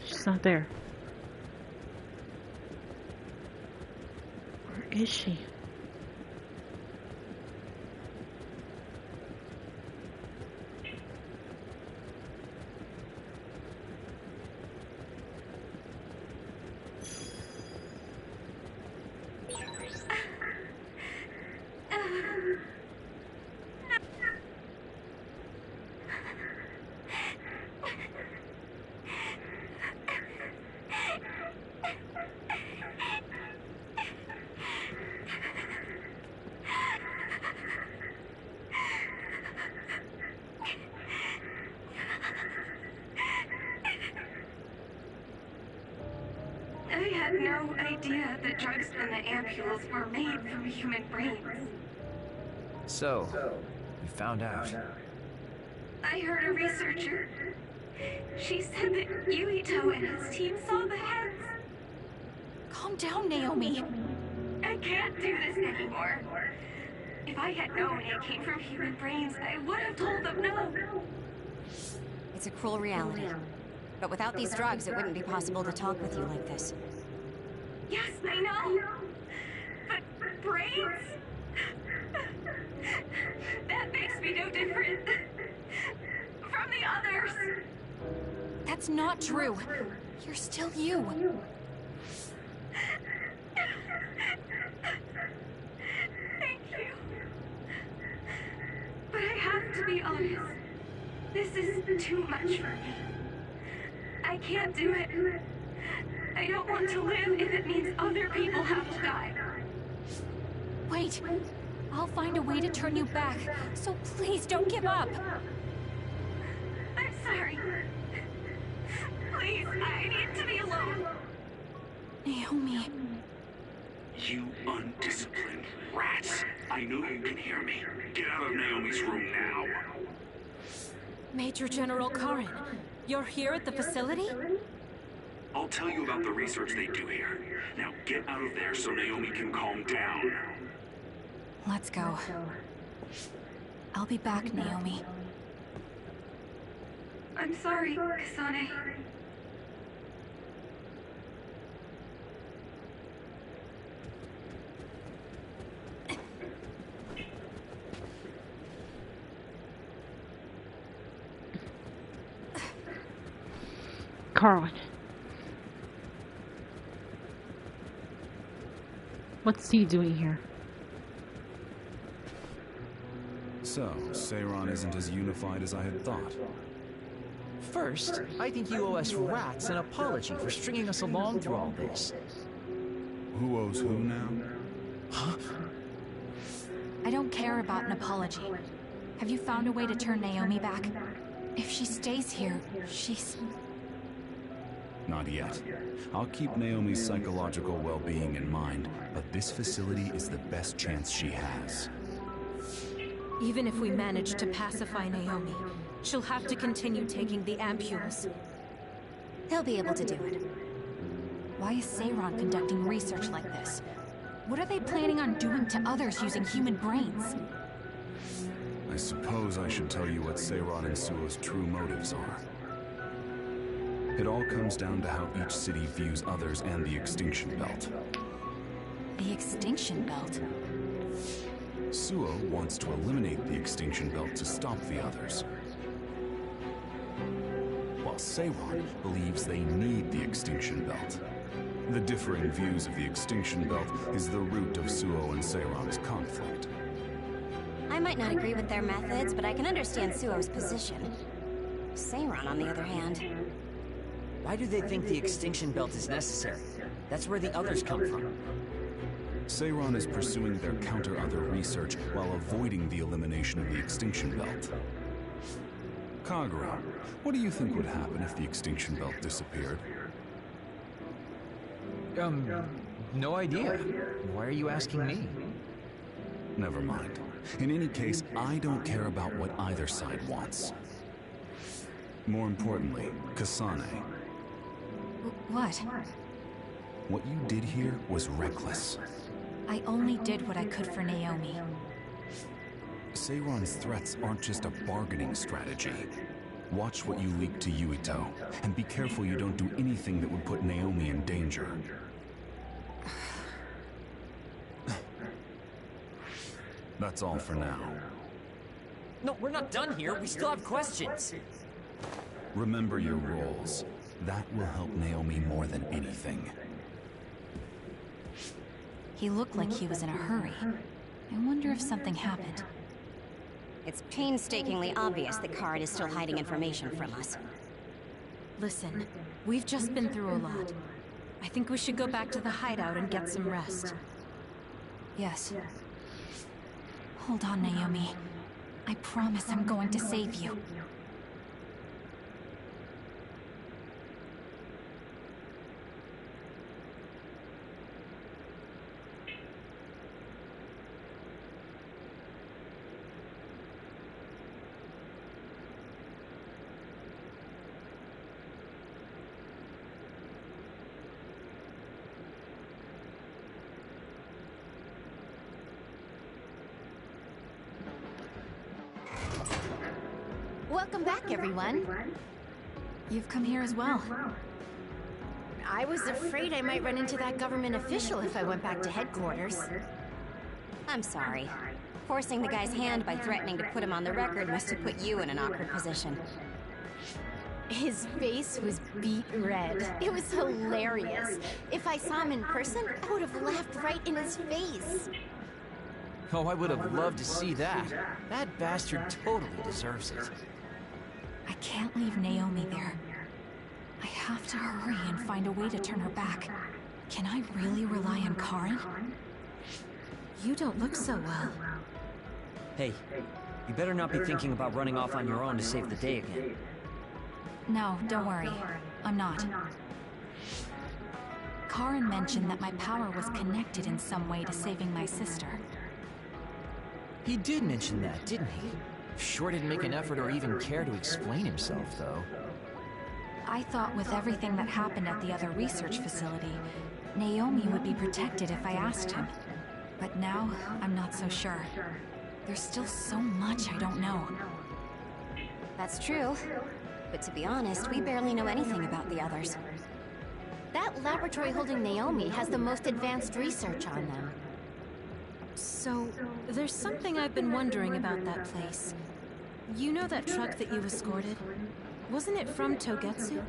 She's not there. Where is she? I had no idea the drugs in the ampules were made from human brains. So, you found out. I heard a researcher. She said that Yuito and his team saw the heads. Calm down, Naomi. I can't do this anymore. If I had known it came from human brains, I would have told them no. It's a cruel reality. But without these drugs, it wouldn't be possible to talk with you like this. Yes, I know. But brains? That makes me no different from the others. That's not true. You're still you. Thank you. But I have to be honest. This is too much for me. I can't do it. I don't want to live if it means other people have to die. Wait. I'll find a way to turn you back, so please don't give up. I'm sorry. Please, I need to be alone. Naomi. You undisciplined rats. I know you can hear me. Get out of Naomi's room now. Major General Karin, you're here at the facility? I'll tell you about the research they do here. Now get out of there so Naomi can calm down. Let's go. I'll be back, Naomi. I'm sorry, Kasane. Carlin. What's he doing here? So, Seiron isn't as unified as I had thought. First, I think you owe us rats an apology for stringing us along through all this. Who owes who now? Huh? I don't care about an apology. Have you found a way to turn Naomi back? If she stays here, she's... Not yet. I'll keep Naomi's psychological well-being in mind, but this facility is the best chance she has. Even if we manage to pacify Naomi, she'll have to continue taking the ampules. He'll be able to do it. Why is Seiron conducting research like this? What are they planning on doing to others using human brains? I suppose I should tell you what Seiron and Suo's true motives are. It all comes down to how each city views others and the Extinction Belt. The Extinction Belt? Suo wants to eliminate the Extinction Belt to stop the others, while Seiron believes they need the Extinction Belt. The differing views of the Extinction Belt is the root of Suo and Seiron's conflict. I might not agree with their methods, but I can understand Suo's position. Seiron, on the other hand... Why do they think the Extinction Belt is necessary? That's where the others come from. Seiron is pursuing their counter-other research while avoiding the elimination of the Extinction Belt. Kagura, what do you think would happen if the Extinction Belt disappeared? No idea. Why are you asking me? Never mind. In any case, I don't care about what either side wants. More importantly, Kasane. What? What you did here was reckless. I only did what I could for Naomi. Seiron's threats aren't just a bargaining strategy. Watch what you leak to Yuito, and be careful you don't do anything that would put Naomi in danger. That's all for now. No, we're not done here. We still have questions. Remember your roles. That will help Naomi more than anything. He looked like he was in a hurry. I wonder if something happened. It's painstakingly obvious that Karin is still hiding information from us. Listen, we've just been through a lot. I think we should go back to the hideout and get some rest. Yes. Hold on, Naomi. I promise I'm going to save you. Welcome back, everyone. You've come here as well. I was afraid I might run into that government official if I went back to headquarters. I'm sorry. Forcing the guy's hand by threatening to put him on the record must have put you in an awkward position. His face was beet red. It was hilarious. If I saw him in person, I would have laughed right in his face. Oh, I would have loved to see that. That bastard totally deserves it. I can't leave Naomi there. I have to hurry and find a way to turn her back. Can I really rely on Karen? You don't look so well. Hey, you better not be thinking about running off on your own to save the day again. No, don't worry. I'm not. Karen mentioned that my power was connected in some way to saving my sister. He did mention that, didn't he? Sure didn't make an effort or even care to explain himself, though. I thought with everything that happened at the other research facility, Naomi would be protected if I asked him. But now, I'm not so sure. There's still so much I don't know. That's true. But to be honest, we barely know anything about the others. That laboratory holding Naomi has the most advanced research on them. So, there's something I've been wondering about that place. You know that truck that you escorted? Wasn't it from Togetsu?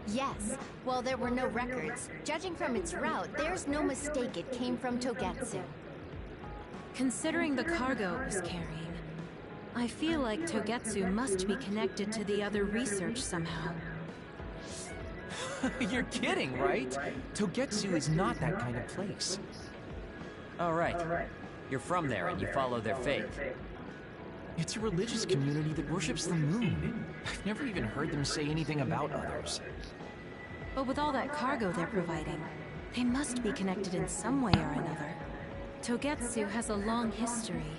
Yes. Well, there were no records. Judging from its route, there's no mistake it came from Togetsu. Considering the cargo it was carrying, I feel like Togetsu must be connected to the other research somehow. You're kidding, right? Togetsu is not that kind of place. All right. You're from there and you follow their faith. It's a religious community that worships the moon. I've never even heard them say anything about others. But with all that cargo they're providing, they must be connected in some way or another. Togetsu has a long history,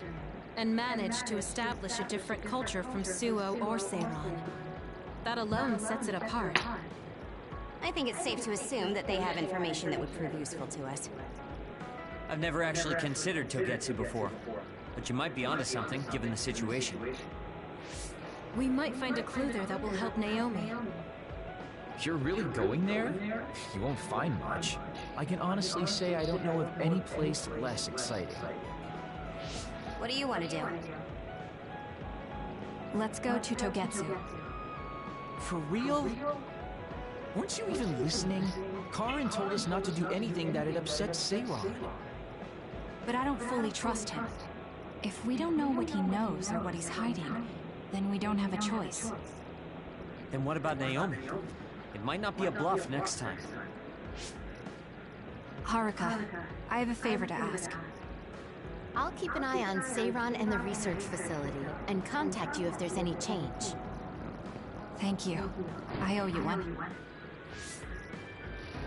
and managed to establish a different culture from Suo or Seiran. That alone sets it apart. I think it's safe to assume that they have information that would prove useful to us. I've never actually considered Togetsu before, but you might be onto something given the situation. We might find a clue there that will help Naomi. You're really going there? You won't find much. I can honestly say I don't know of any place less exciting. What do you want to do? Let's go to Togetsu. For real? Weren't you even listening? Karen told us not to do anything that'd upset Seiran. But I don't fully trust him. If we don't know what he knows or what he's hiding, then we don't have a choice. Then what about Naomi? It might not be a bluff next time. Haruka, I have a favor to ask. I'll keep an eye on Seiran and the research facility, and contact you if there's any change. Thank you. I owe you one.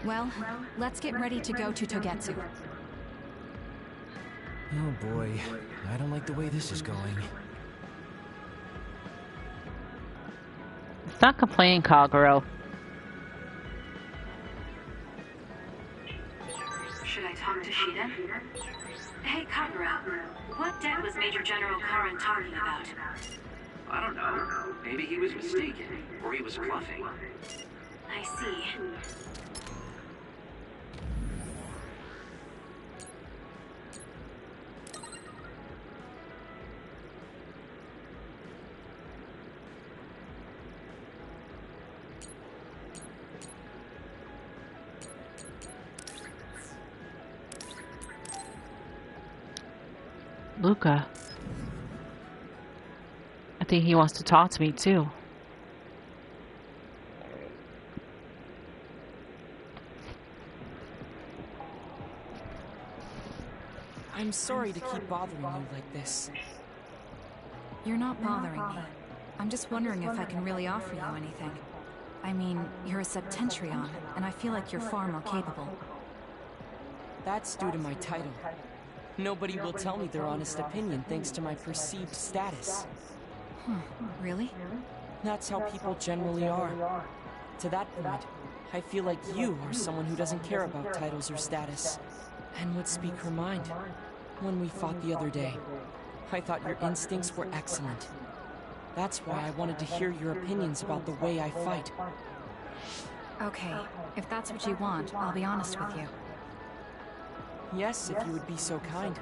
Well, let's get ready to go to Togetsu. Oh boy, I don't like the way this is going. Stop complaining, Kagero. Should I talk to Shida? Hey, Kagero. What debt was Major General Karen talking about? I don't know. Maybe he was mistaken, or he was bluffing. I see. Luca. I think he wants to talk to me too. I'm sorry to keep bothering you like this. You're not bothering me. I'm just wondering if I can really offer you anything. I mean, you're a Septentrion, and I feel like you're far more capable. That's due to my title. Nobody will tell me their honest opinion thanks to my perceived status. Really? That's how people generally are. To that point, I feel like you are someone who doesn't care about titles or status, and would speak her mind. When we fought the other day, I thought your instincts were excellent. That's why I wanted to hear your opinions about the way I fight. Okay, if that's what you want, I'll be honest with you. Yes, if you would be so kind.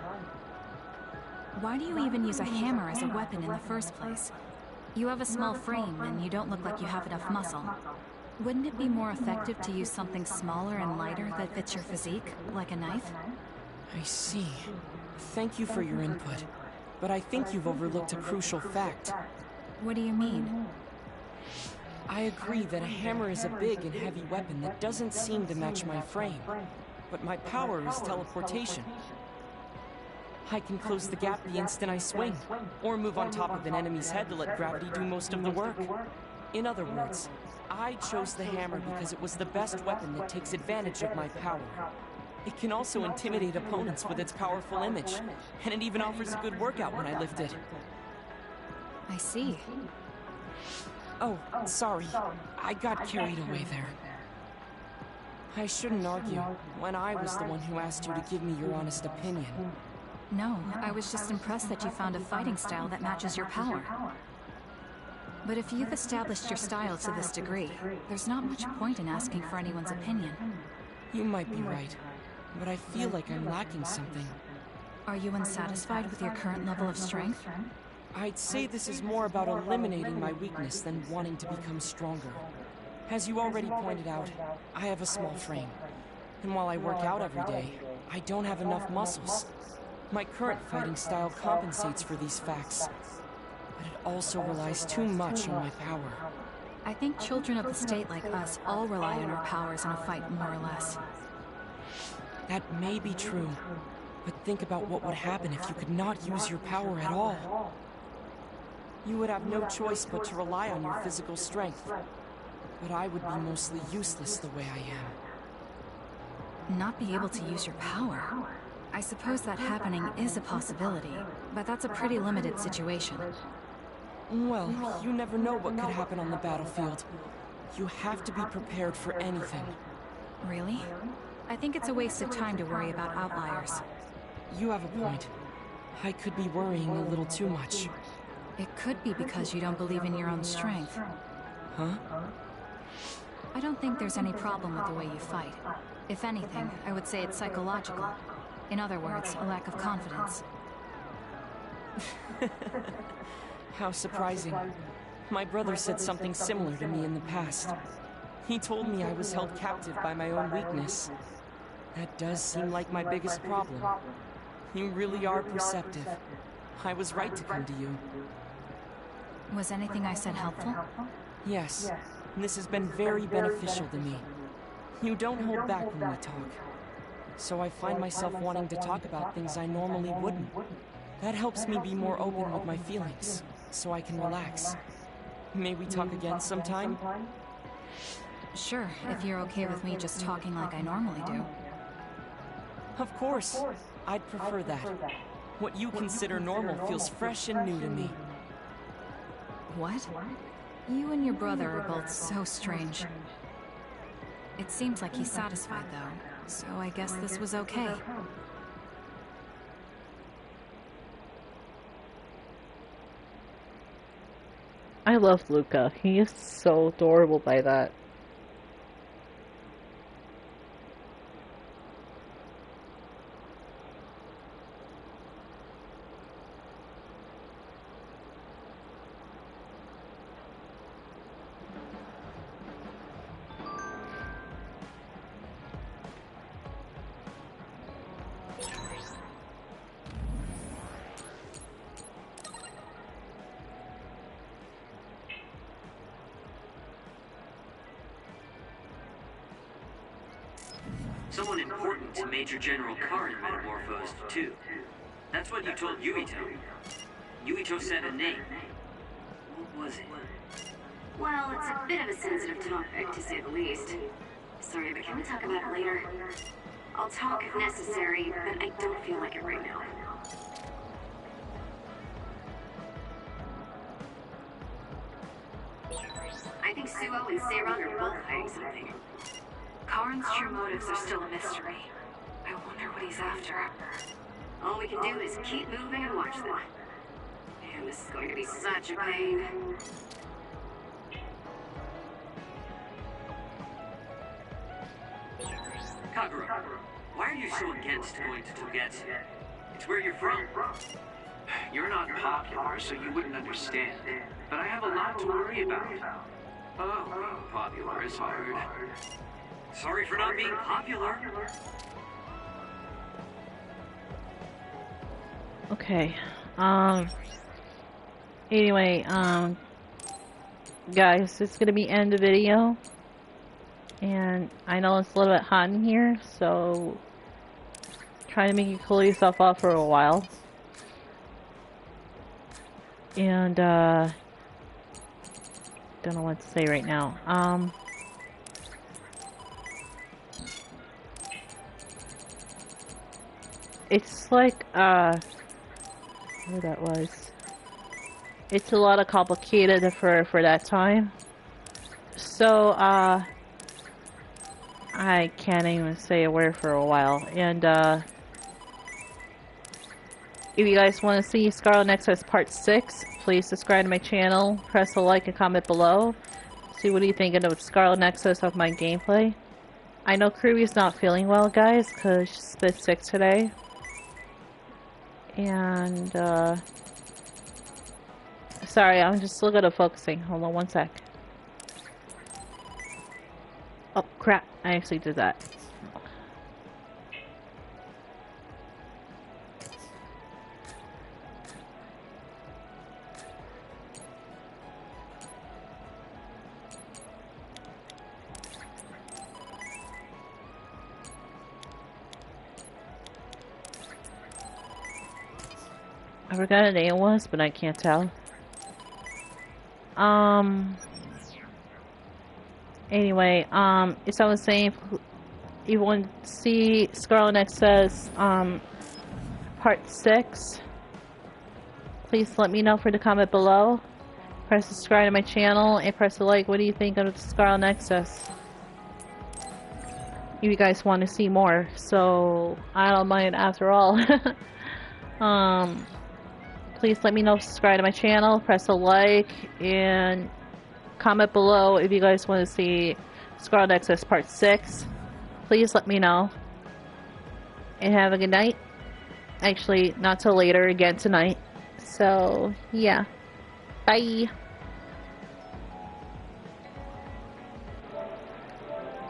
Why do you even use a hammer as a weapon in the first place? You have a small frame, and you don't look like you have enough muscle. Wouldn't it be more effective to use something smaller and lighter that fits your physique, like a knife? I see. Thank you for your input, but I think you've overlooked a crucial fact. What do you mean? I agree that a hammer is a big and heavy weapon that doesn't seem to match my frame, but my power is teleportation. I can close the gap the instant I swing, or move on top of an enemy's head to let gravity do most of the work. In other words, I chose the hammer because it was the best weapon that takes advantage of my power. It can also intimidate opponents with its powerful image, and it even offers a good workout when I lift it. I see. Oh, sorry. I got carried away there. I shouldn't argue, when I was the one who asked you to give me your honest opinion. No, I was just impressed that you found a fighting style that matches your power. But if you've established your style to this degree, there's not much point in asking for anyone's opinion. You might be right, but I feel like I'm lacking something. Are you unsatisfied with your current level of strength? I'd say this is more about eliminating my weakness than wanting to become stronger. As you already pointed out, I have a small frame. And while I work out every day, I don't have enough muscles. My current fighting style compensates for these facts, but it also relies too much on my power. I think children of the state like us all rely on our powers in a fight, more or less. That may be true, but think about what would happen if you could not use your power at all. You would have no choice but to rely on your physical strength, but I would be mostly useless the way I am. Not be able to use your power? I suppose that happening is a possibility, but that's a pretty limited situation. Well, you never know what could happen on the battlefield. You have to be prepared for anything. Really? I think it's a waste of time to worry about outliers. You have a point. I could be worrying a little too much. It could be because you don't believe in your own strength. Huh? I don't think there's any problem with the way you fight. If anything, I would say it's psychological. In other words, a lack of confidence. How surprising. My brother said something similar to me in the past. He told me I was held captive by my own weakness. That does seem like my biggest problem. You really are perceptive. I was right to come to you. Was anything I said helpful? Yes. This has been very beneficial to me. You don't hold back when we talk. So I find myself wanting to talk about things I normally wouldn't. That helps me be more open with my feelings, so I can relax. May we talk again sometime? Sure, if you're okay with me just talking like I normally do. Of course. I'd prefer that. What you consider normal feels fresh and new to me. What? You and your brother are both so strange. It seems like he's satisfied, though, so I guess this was okay. I love Luca. He is so adorable by that. Someone important to Major General Karin metamorphosed, too. That's what you told Yuito. Yuito said a name. What was it? Well, it's a bit of a sensitive topic, to say the least. Sorry, but can we talk about it later? I'll talk if necessary, but I don't feel like it right now. I think Suo and Seiran are both hiding something. Karin's true motives are still a mystery. I wonder what he's after. All we can do is keep moving and watch them. This is going to be such a pain. Kagura, why are you so against going to Togetsu? It's where you're from. You're not popular, so you wouldn't understand. But I have a lot to worry about. Oh, being popular is hard. Sorry for not being popular. Okay. Anyway, guys, it's gonna be end of video. And I know it's a little bit hot in here, so try to make you cool yourself off for a while. And don't know what to say right now. It's like what that was. It's a lot of complicated for that time. So I can't even say a word for a while. And if you guys want to see Scarlet Nexus Part 6, please subscribe to my channel, press a like and comment below. See what you think of Scarlet Nexus of my gameplay. I know Kirby's not feeling well, guys, because she's a bit sick today. And sorry, I'm just still good at focusing. Hold on one sec. Oh crap, I actually did that. I forgot what name it was, but I can't tell. Anyway, as I was saying, if you want to see Scarlet Nexus, Part 6, please let me know for the comment below. Press subscribe to my channel and press the like. What do you think of Scarlet Nexus? If you guys want to see more, so I don't mind after all. Please let me know, subscribe to my channel, press a like, and comment below if you guys want to see Scarlet Nexus Part 6. Please let me know. And have a good night. Actually, not till later, again tonight. So, yeah. Bye.